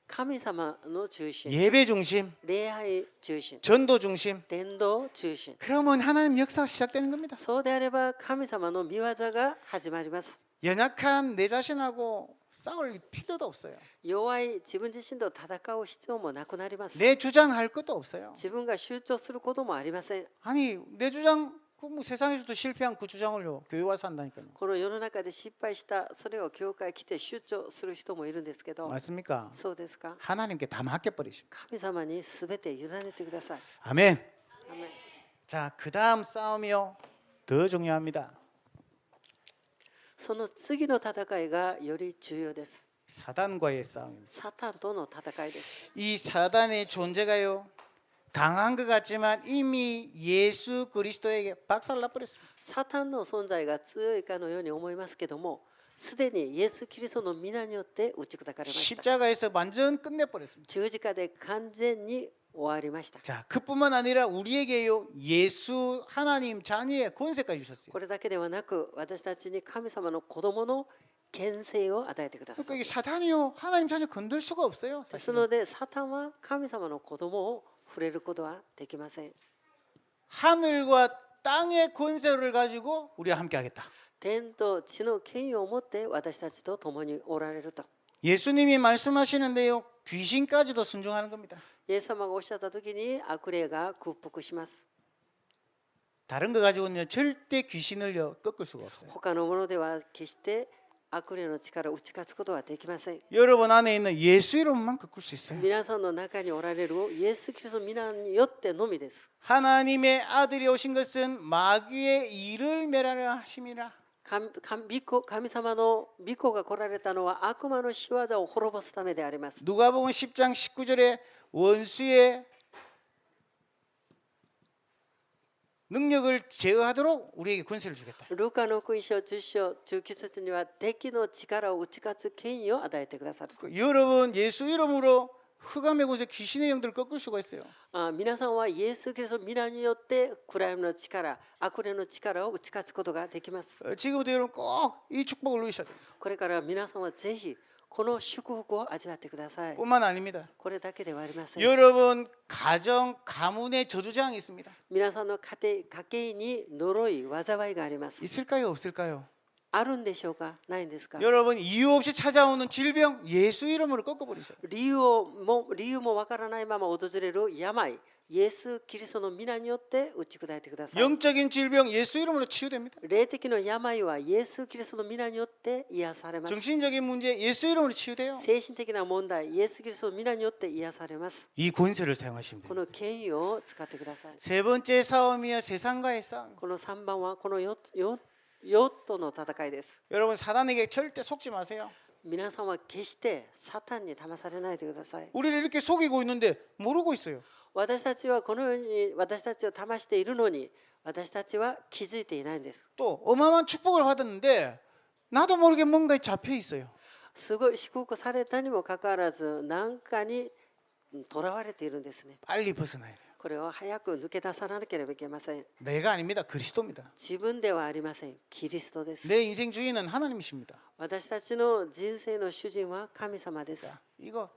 神様の中心、 예배 중심, 礼拝中心、 전도 중심. 伝道中心。 그러면 하나님 역사가 시작되는 겁니다. そうであれば神様の御業が始まります。 연약한 내 자신하고 싸울 필요도 없어요. 弱い自分自身と戦う必要もなくなります。 내 주장할 것도 없어요. 自分が主張することもありません。 아니 내 주장 뭐 세상에서도 실패한 그 주장을요 교회 와서 한다니까요. この世の中で失敗したそれを教会来て主張する人もいるんですけど、 맞습니까? そうですか。 하나님께 다 맡겨버리십시오. 神様にすべて委ねてください。 아멘. アメン。 자, 그 다음 싸움이요 더 중요합니다. その次の戦いがより重要です。 사단과의 싸움입니다. サタンとの戦いです。 이 사단의 존재가요 강한 것 같지만 이미 예수 그리스도에게 박살나버렸습니다. サタンの存在が強いかのように思いますけども、すでにイエス・キリストの皆によって打ち砕かれました。 십자가에서 완전 끝내버렸습니다. 十字架で完全に終わりました。 자, 그뿐만 아니라 우리에게요 예수 하나님 자녀의 권세까지 주셨어요. これだけではなく、私たちに神様の子供の権勢を与えてくださ 그러니까 い。 이 사단이요 하나님 자녀 건들 수가 없어요. です 사실은. ので、サタンは神様の子供を触れることはできません。 하늘과 땅의 권세를 가지고 우리와 함께하겠다. 天と地の権威を持って私たちと共におられると。 예수님이 말씀하시는데요. 귀신까지도 순종하는 겁니다. イエス様がおっしゃった時に悪霊が屈服します。 다른 거 가지고는요 절대 귀신을요 꺾을 수가 없어요. 他のものでは決して悪霊の力を打ち勝つことはできません。 여러분 안에 있는 예수 이름만 꺾을 수 있어요. 皆さんの中におられるイエス・キリストの皆によってのみです。 하나님의 아들이 오신 것은 마귀의 일을 멸하려 하심이라. 神様の御子が来られたのは悪魔の仕業を滅ぼすためであります。 누가복음 10장 19절에 원수의 능력을 제어하도록 우리에게 권세를 주겠다. ルカの福音書10章19節には敵の力を打ち勝つ権威を与えてくださる。 여러분 예수 이름으로 흑암의 곳에 귀신의 영들을 꺾을 수가 있어요. 皆さんはイエス・キリストの皆によって暗闇の力、悪霊の力を打ち勝つことができます。 지금부터 여러분 꼭 이 축복을 누리셔야 돼요. これから皆さんはぜひこの祝福を味わってください。 뿐만 아닙니다. これだけではありません。 여러분 가정 가문의 저주장이 있습니다. 皆さんの家計に呪い、災いがあります。 있을까요, 없을까요? あるんでしょうか、ないんですか。 여러분 이유 없이 찾아오는 질병 예수 이름으로 꺾어버리셔요. 理由もわからないまま訪れる病、イエス・キリストの皆によって打ち砕いてください。 영적인 질병 예수 이름으로 치유됩니다. 霊的の病はイエス・キリストの皆によって癒されます。 정신적인 문제 예수 이름으로 치유돼요. 精神的な問題、イエス・キリストの皆によって癒されます。 이 권세를 사용하시면 こ 돼요. の権威を使ってください。 세 번째 싸움이요 세상과의 싸움. この3番はこのヨットの戦いです。 여러분 사단에게 절대 속지 마세요. 皆さんは決してサタンに騙されないでください。 우리를 이렇게 속이고 있는데 모르고 있어요. 私たちはこのように私たちを騙しているのに私たちは気づいていないんです。 또 어마어마한 축복을 받았는데 나도 모르게 뭔가에 잡혀 있어요. すごい祝福されたにもかかわらず何かにとらわれているんですね。 빨리 벗어나야 돼요. これを早く抜け出さなければいけません。 내가 아닙니다. 그리스도입니다. 自分ではありません。キリストです。 내 인생 주인은 하나님이십니다. 私たちの人生の主人は神様です。 이거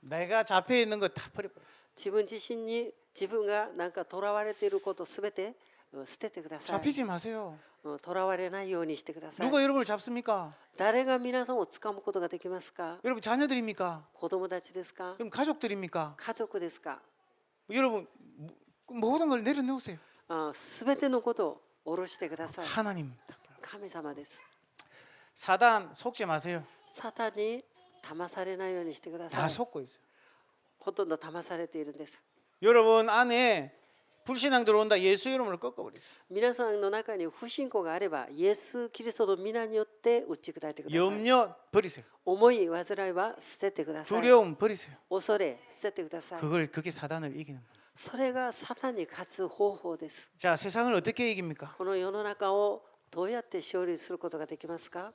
내가 잡혀 있는 거 다 버려버려. 自分自身に自分がなんかとらわれていることすべて捨ててください。 잡히지 마세요. とらわれないようにしてください。 누가 여러분을 잡습니까? 誰が皆さんを掴むことができますか？ 여러분 자녀들입니까? 子供たちですか？ 그럼 가족들입니까? 家族ですか？ 여러분 모든 걸 내려놓으세요. すべてのことを下ろしてください。 하나님. 神様です。 사단 속지 마세요. サタンに騙されないようにしてくださ 다 い。 속고 있어요. ほとんど騙されているんです。 여러분 안에 불신앙 들어온다 예수 이름으로 꺾어버리세요. 皆さんの中に不信仰があれば、イエス・キリストの皆によって打ち砕いてください。 염려 버리세요. 思い、煩いは捨ててください。 두려움 버리세요. 恐れ、捨ててください。 그게 사단을 이기는 거예요. それがサタンに勝つ方法です。 자, 세상을 어떻게 이깁니까? この世の中をどうやって勝利することができますか？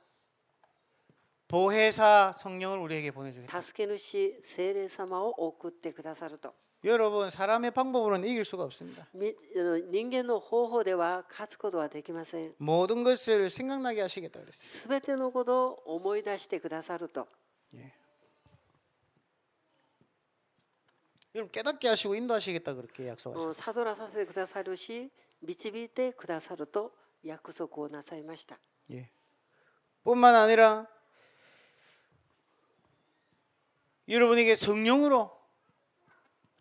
보혜사 성령을 우리에게 보내주겠다. 助け主、聖霊様を送ってくださると。 여러분 사람의 방법으로는 이길 수가 없습니다. 人間の方法では勝つことはできません。 모든 것을 생각나게 하시겠다 그랬어요. すべてのことを思い出してくださると。 예. 여러분 깨닫게 하시고 인도하시겠다 그렇게 약속하셨어요. 悟らさせてくださるし、導いてくださると約束をなさいました。 예. 뿐만 아니라 여러분에게 성령으로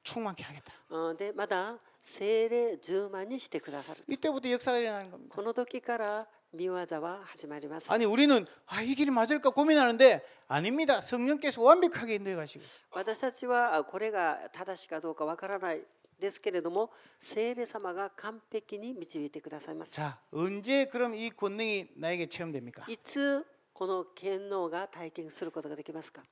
충만케 하겠다. で、まだ聖霊充満にしてくださる。 이때부터 역사가 일어나는 겁니다. この時から御業は始まります。 아니 우리는 이 길이 맞을까 고민하는데 아닙니다. 성령께서 완벽하게 인도해 가시고. 私たちはこれが正しいかどうかわからないですけれども、聖霊様が完璧に導いてくださいます。 자, 언제 그럼 이 권능이 나에게 체험됩니까? いつこの権能が体験することができますか？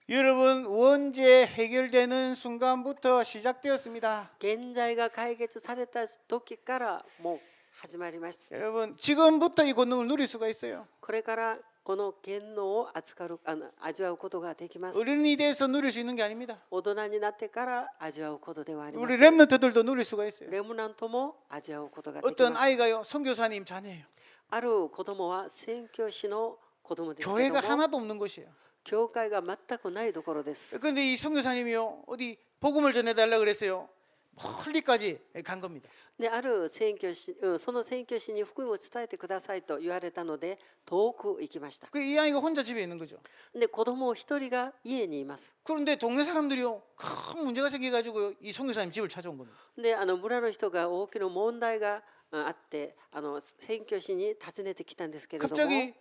여러분 원죄 해결되는 순간부터 시작되었습니다. 現在が解決された時からもう始まります。 여러분 지금부터 이 권능을 누릴 수가 있어요. これからこの権能を味わうことができます。 어른이 돼서 누릴 수 있는 게 아닙니다. 大人になってから味わうことではありま 우리 せん。 랩런트들도 누릴 수가 있어요. レムナントも味わうことができ 어떤 ます。 아이가요 선교사님 자녀예요. ある子供は宣教師の子供ですけど 교회가 も、 하나도 없는 곳이에요. 教会が全くないところです。 그런데 이 선교사님이요 어디 복음을 전해달라 그랬어요. 멀리까지 간 겁니다. である宣教師、その宣教師に福音を伝えてくださいと言われたので遠く行きました。 이 아이가 혼자 집에 있는 거죠. で子供一人が家にいます。 그런데 동네 사람들이요 큰 문제가 생겨가지고 이 선교사님 집을 찾아온 겁니다. で村の人が大きな問題があって宣教師に訪ねてきたんですけれども 갑자기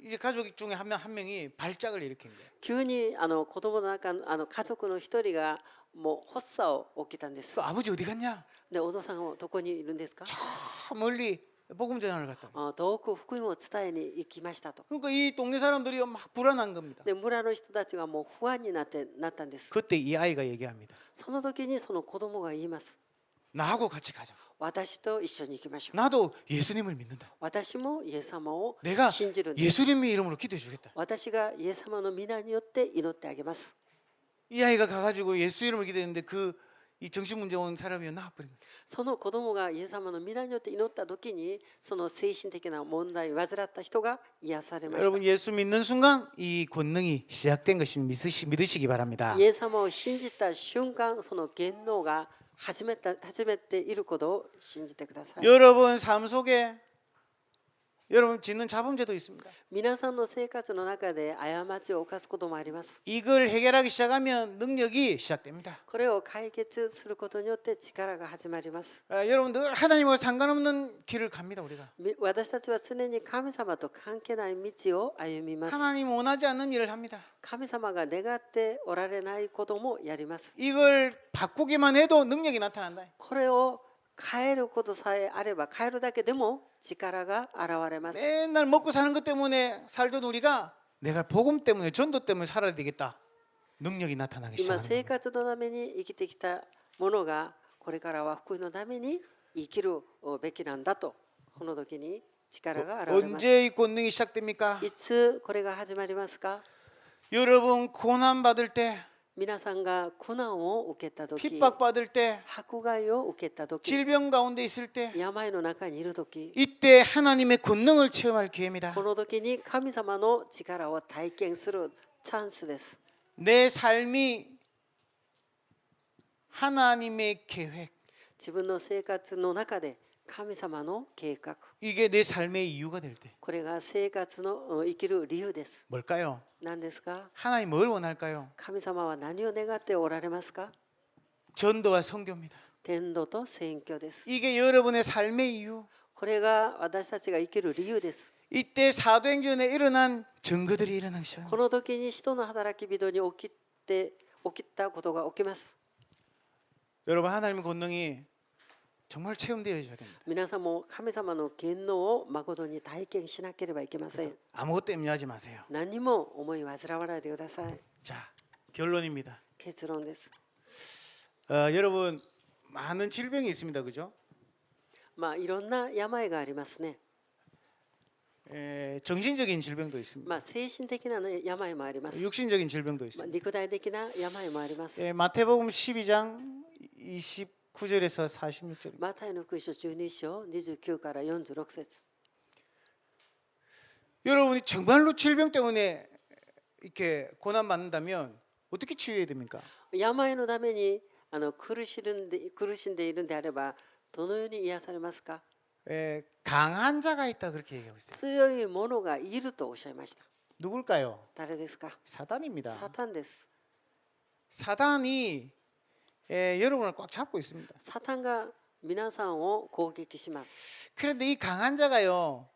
이제 가족 중에 한 명이 발작을 일으킨 거예요. 急に子供の中の家族の一人がもう発作を起きたんです。 그 아버지 어디 갔냐? でお父さんはどこにいるんですか？ 저 멀리 복음 전하러 갔다. 遠く福音を伝えに行きましたと。 그러니까 이 동네 사람들이 막 불안한 겁니다. で村の人たちがもう不安になったんです。 그때 이 아이가 얘기합니다. その時にその子供が言います。 나하고 같이 가자. 私と一緒に行きましょう。 나도 예수님을 믿는다. 私もイエス様を 내가 信じるんです。 예수님의 이름으로 기도해 주겠다. 私がイエス様の皆によって祈ってあげます。 이 아이가 가가지고 예수 이름을 기도했는데 이 정신 문제 온 사람이 나와버린 거예요. その子供がイエス様の皆によって祈った時にその精神的な問題を患った人が癒されました。 여러분 예수 믿는 순간 이 권능이 시작된 것을 믿으시기 바랍니다. イエス様を信じた瞬間その権能が始めていることを信じてください。 여러분 삶 속에 여러분 짓는 자범죄도 있습니다. 皆さんの生活の中で過ちを犯すこともあります。 이걸 해결하기 시작하면 능력이 시작됩니다. これを解決することによって力が始まります。 여러분 늘 하나님과 상관없는 길을 갑니다. 우리가 私たちは常に神様と関係ない道を歩みます。 하나님 원하지 않는 일을 합니다. 神様が願っておられないこともやります。 이걸 바꾸기만 해도 능력이 나타난다. これを変えることさえあれば変えるだけでも力が現れます。 맨날 먹고 사는 것 때문에 살던 우리가 내가 복음 때문에 전도 때문에 살아야 되겠다. 능력이 나타나기 今 시작합니다. 生活のために生きてきたものがこれからは福音のために生きるべきなんだとこの時に力が現れます。 언제 이 권능이 시작됩니까? いつこれが始まりますか？ 여러분 고난 받을 때, 皆さんが苦難を受けた時、 핍박 받을 때, 迫害を受けた時、 질병 가운데 있을 때, 病の中にいる時、 이때 하나님의 권능을 체험할 기회입니다. この時に神様の力を体験するチャンスです。 내 삶이 하나님의 계획, 自分の生活の中で神様の計画、 이게 내 삶의 이유가 될 때 これが生活の生きる理由です。 뭘까요? 何ですか？ 하나님 뭘 원할까요? 神様は何を願っておられますか？ 전도와 선교입니다. 伝道と宣教です。 이게 여러분의 삶의 이유. これが私たちが生きる理由です。 이때 사도행전에 일어난 증거들이 일어나기 こ 시작합니다. の時に人の働き人に起きたことが起きます。 여러분 하나님의 권능이 정말 체험되어야 됩니다. 皆さんも神様の権能を誠に体験しなければいけません。 아무것도 염려하지 마세요. 何も思い煩わないでください。 자, 결론입니다. 結論です。 여러분 많은 질병이 있습니다. 그죠? いろんな病がありますね。 정신적인 질병도 있습니다. 精神的な病もあります。 육신적인 질병도 있습니다. 肉体的な病もあります。 마태복음 12장 29절에서 46절. マタイの福音書12章29から46節。 여러분이 정말로 질병 때문에 이렇게 고난 받는다면 어떻게 치유해야 됩니까? 病のために苦しんでいるんであればどのように癒されますか？ 강한 자가 있다 그렇게 얘기하고 있어요. 強い者がいるとおっしゃいました。 누굴까요? 誰ですか？ 사단입니다. サタンです。 사단이 여러분을 꽉 잡고 있습니다. サタンが皆さんを攻撃します。 그런데 이 강한 자가요.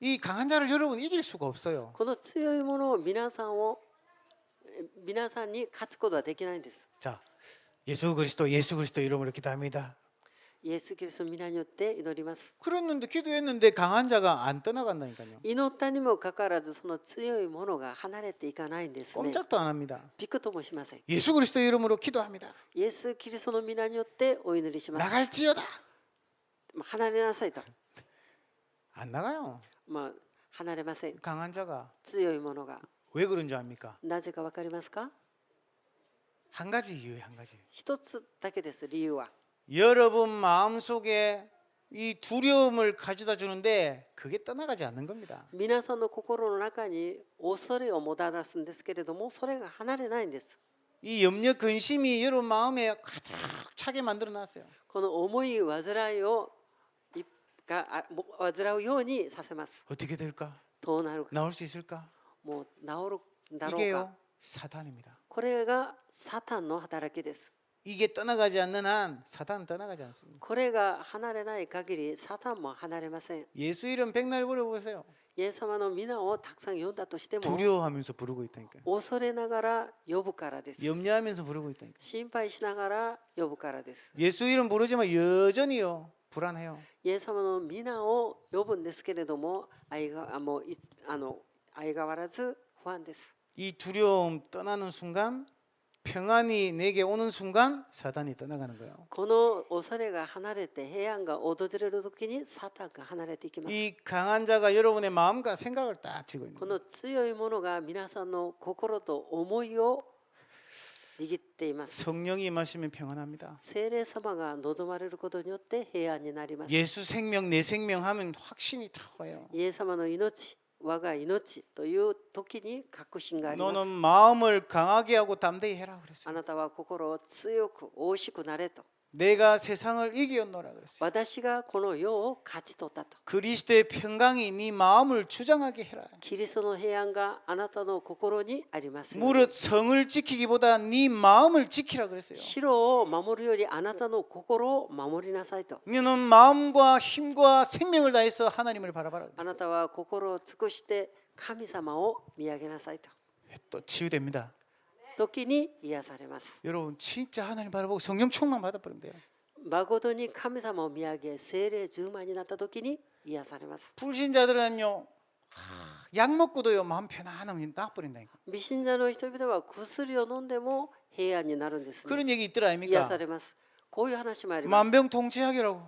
이 강한 자를 여러분 이길 수가 없어요. この強い者を皆さんに勝つことはできないんです。 자, 예수 그리스도 이름으로 기도합니다. イエス・キリストの皆によって祈ります。 그랬는데 기도했는데 강한 자가 안 떠나간다니까요. 祈ったにもかかわらずその強い者が離れていかないんですね。 꼼짝도 안 합니다. びくともしません。 예수 그리스도 이름으로 기도합니다. イエス・キリストの皆によってお祈りします。 나갈지어다. 離れなさいと。 안 나가요. 離れません。 강한 자가 強い者が。 왜 그런 줄 압니까? なぜかわかりますか？ 한 가지 이유에 한 가지. 一つだけです、理由は。 여러분 마음속에 이 두려움을 가져다 주는데 그게 떠나가지 않는 겁니다. 皆さんの心の中に恐れをもたらすんですけれども、それが離れないんです。 이 염려 근심이 여러분 마음에 가득 차게 만들어 놨어요. この重い煩いを患うようにさせます。 어떻게 될까? どうなるか、 나올 수 있을까? もう治るんだろう 이게요 か。 사단입니다. これがサタンの働きです。 이게 떠나가지 않는 한 사단은 떠나가지 않습니다. これが離れない限りサタンも離れません。 예수 이름 백날 부르보세요. イエス様の皆をたくさん呼んだとしても 두려워하면서 부르고 있다니까요. 恐れながら呼ぶからです。 염려하면서 부르고 있다니까요. 心配しながら呼ぶからです。 예수 이름 부르지만 여전히요 불안해요. イエス様の皆を呼ぶんですけれども、相変わらず不安です。 이 두려움 떠나는 순간 평안이 내게 오는 순간 사단이 떠나가는 거예요. この恐れが離れて平安が訪れる時にサタンが離れていきます。 이 강한 자가 여러분의 마음과 생각을 딱 쥐고 있는 こ 거예요. の強いものが皆さんの心と思いを握っています。 성령이 임하시면 평안합니다. 聖霊様が望まれることによって平安になります。 예수 생명 내 생명 하면 확신이 다 와요. イエス様の命、我が命という時に確信があります。 너는 마음을 강하게 하고 담대히 해라 あ 그랬어요. なたは心を強く大しくなれと。 내가 세상을 이기었노라 그랬어요. 私がこの世を勝ち取ったと。 그리스도의 평강이 네 마음을 주장하게 해라. キリストの平安があなたの心にありますように。 무릇 성을 지키기보다 네 마음을 지키라 그랬어요. 城を守るよりあなたの心を守りなさいと。 너는 마음과 힘과 생명을 다해서 하나님을 바라봐라 あな 그랬어요. たは心を尽くして神様を見上げなさいと。 또 치유됩니다. 時に癒されます。 여러분 진짜 하나님 바라보고 성령 충만 받아버리면 돼요. 誠に神様を見上げ聖霊充満になった時に癒されます。 불신자들은요 약 먹고도요 마음 편안하면 나버린다니까. 未信者の人々は薬を飲んでも平安になるんです、ね。 그런 얘기 있더라 癒 아닙니까? されます。こういう話もあります。 만병통치약이라고.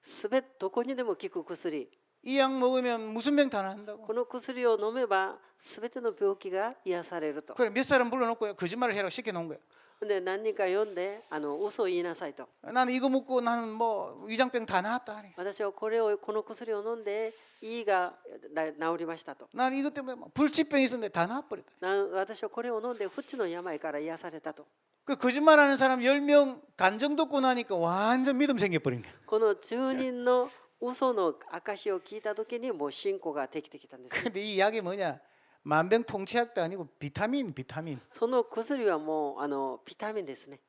すべてどこにでも効く薬。 이 약 먹으면 무슨 병 다 나은다고. この薬を飲めばすべての病気が癒されると。 그래 몇 사람 불러놓고 거짓말을 해라고 시켜놓은 거야. で何人か呼んで嘘を言いなさいと。 나는 이거 먹고 나는 뭐 위장병 다 나았다. 私はこの薬を飲んで胃が治りましたと。 나는 이것 때문에 불치병이 있었는데 다 나아버렸다. 私はこれを飲んで不治の病から癒されたと。 그 거짓말하는 사람 10명 간증 듣고 나니까 완전 믿음 생겨버린 거야. この10人の嘘の証を聞いた時にもう信仰ができてきたんです。 근데 이 약이 뭐냐? 만병통치약도 아니고 비타민. その薬はもうビタミンですね。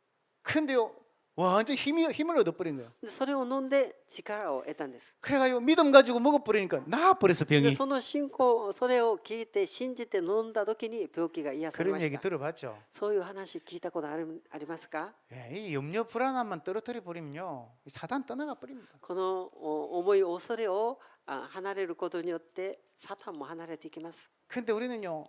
근데요 완전 힘을 얻어버린 거야. でそれを飲んで力を得たんです。 그래가지고 믿음 가지고 먹어버리니까 나아버렸어 で 병이. その信仰、それを聞いて信じて飲んだ時に病気が癒され 그런 まし 얘기 た。 들어봤죠. そういう話聞いたことありますか？ 예, 이 염려 불안함만 떨어뜨려 버리면요 사단 떠나가 버립니다. この重い恐れを離れることによってサタンも離れていきます。 근데 우리는요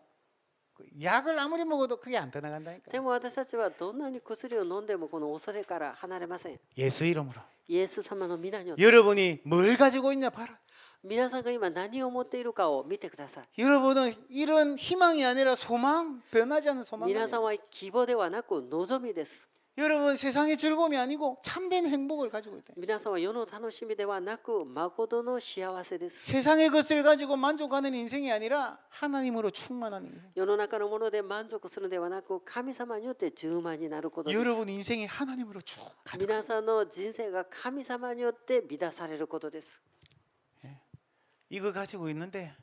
그 약을 아무리 먹어도 그게 안 떠나간다니까. でも私たちはどんなに薬を飲んでもこの恐れから離れません。 예수 이름으로 イエス様の皆によって 여러분이 뭘 가지고 있냐 봐라. 皆さんが今何を持っているかを見てください。 여러분은 이런 희망이 아니라 소망, 변하지 않는 소망. 皆さんは希望ではなく望みです。 여러분 세상의 즐거움이 아니고 참된 행복을 가지고 있다. 皆さんは世の楽しみではなく誠の幸せです。 세상의 것을 가지고 만족하는 인생이 아니라 하나님으로 충만한 인생. 世の中のもので満足するのではなく神様によって充満になることです。 여러분 인생이 하나님으로 쭉 가득. 皆さんの人生が神様によって満たされることです。 이거 가지고 있는데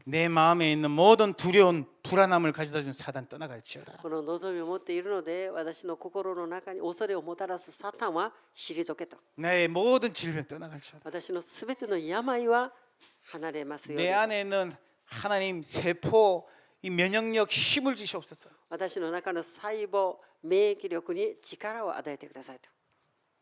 내 마음에 있는 모든 두려운 불안함을 가져다 준 사단 떠나갈지어다. この望みを持っているので私の心の中に恐れをもたらすサタンは退けと。 내 모든 질병 떠나갈지어다. 私のすべての病は離れますように。 내 안에 있는 하나님 세포 이 면역력 힘을 주시옵소서. 私の中の細胞免疫力に力を与えてくださいと。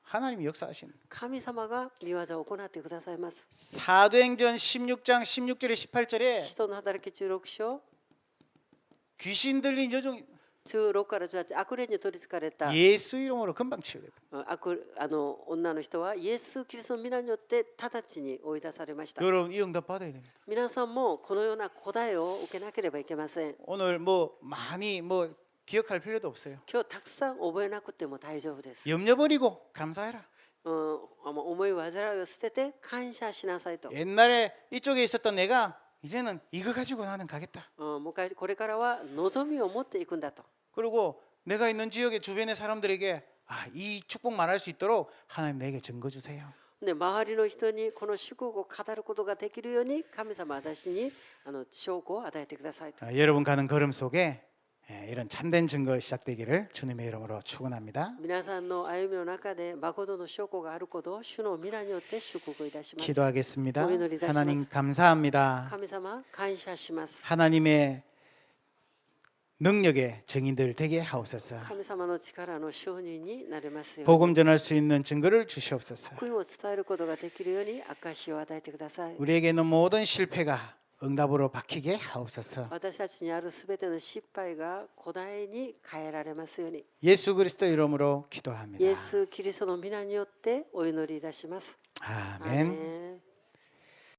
하나님 역사하시는. 神様が御業を行ってくださいます。 사도행전 16장 16절에 18절에 使徒の働き16章 귀신 들린 여종 16から18、悪霊に取りつかれた 예수 이름으로 금방 치유돼요. 女の人はイエス・キリストの皆によって直ちに追い出されました。 여러분 이 응답 받아야 됩니다. 皆さんもこのような答えを受けなければいけません。 오늘 뭐 많이 뭐 기억할 필요도 없어요. 今日たくさん覚えなくても大丈夫です。 염려 버리고 감사해라. 思い煩いを捨てて感謝しなさいと。 옛날에 이쪽에 있었던 내가 이제는 이거 가지고 나는 가겠다. 昔これからは望みを持っていくんだと。 그리고 내가 있는 지역의 주변의 사람들에게 이 축복 말할 수 있도록 하나님 내게 증거 주세요. で周りの人にこの祝福を語ることができるように神様私に証拠を与えてくださいと。 여러분 가는 걸음 속에 이런 참된 증거 시작되기를 주님의 이름으로 축원합니다. 皆さんの歩みの中で誠の証拠があることを主の皆によって祝福いたします。 기도하겠습니다. 오늘을 하나님 다시 감사합니다. 神様感謝します。 하나님의 능력의 증인들 되게 하옵소서. 神様の力の証人になれますように。 복음 전할 수 있는 증거를 주시옵소서. 福音を伝えることができるように証を与えてください。 우리에게 있는 모든 실패가 응답으로 바뀌게 하옵소서. 私たちにあるすべての失敗が答えに変えられますように。 예수 그리스도 이름으로 기도합니다. イエス・キリストの皆によってお祈りいたします。 아멘. 아멘.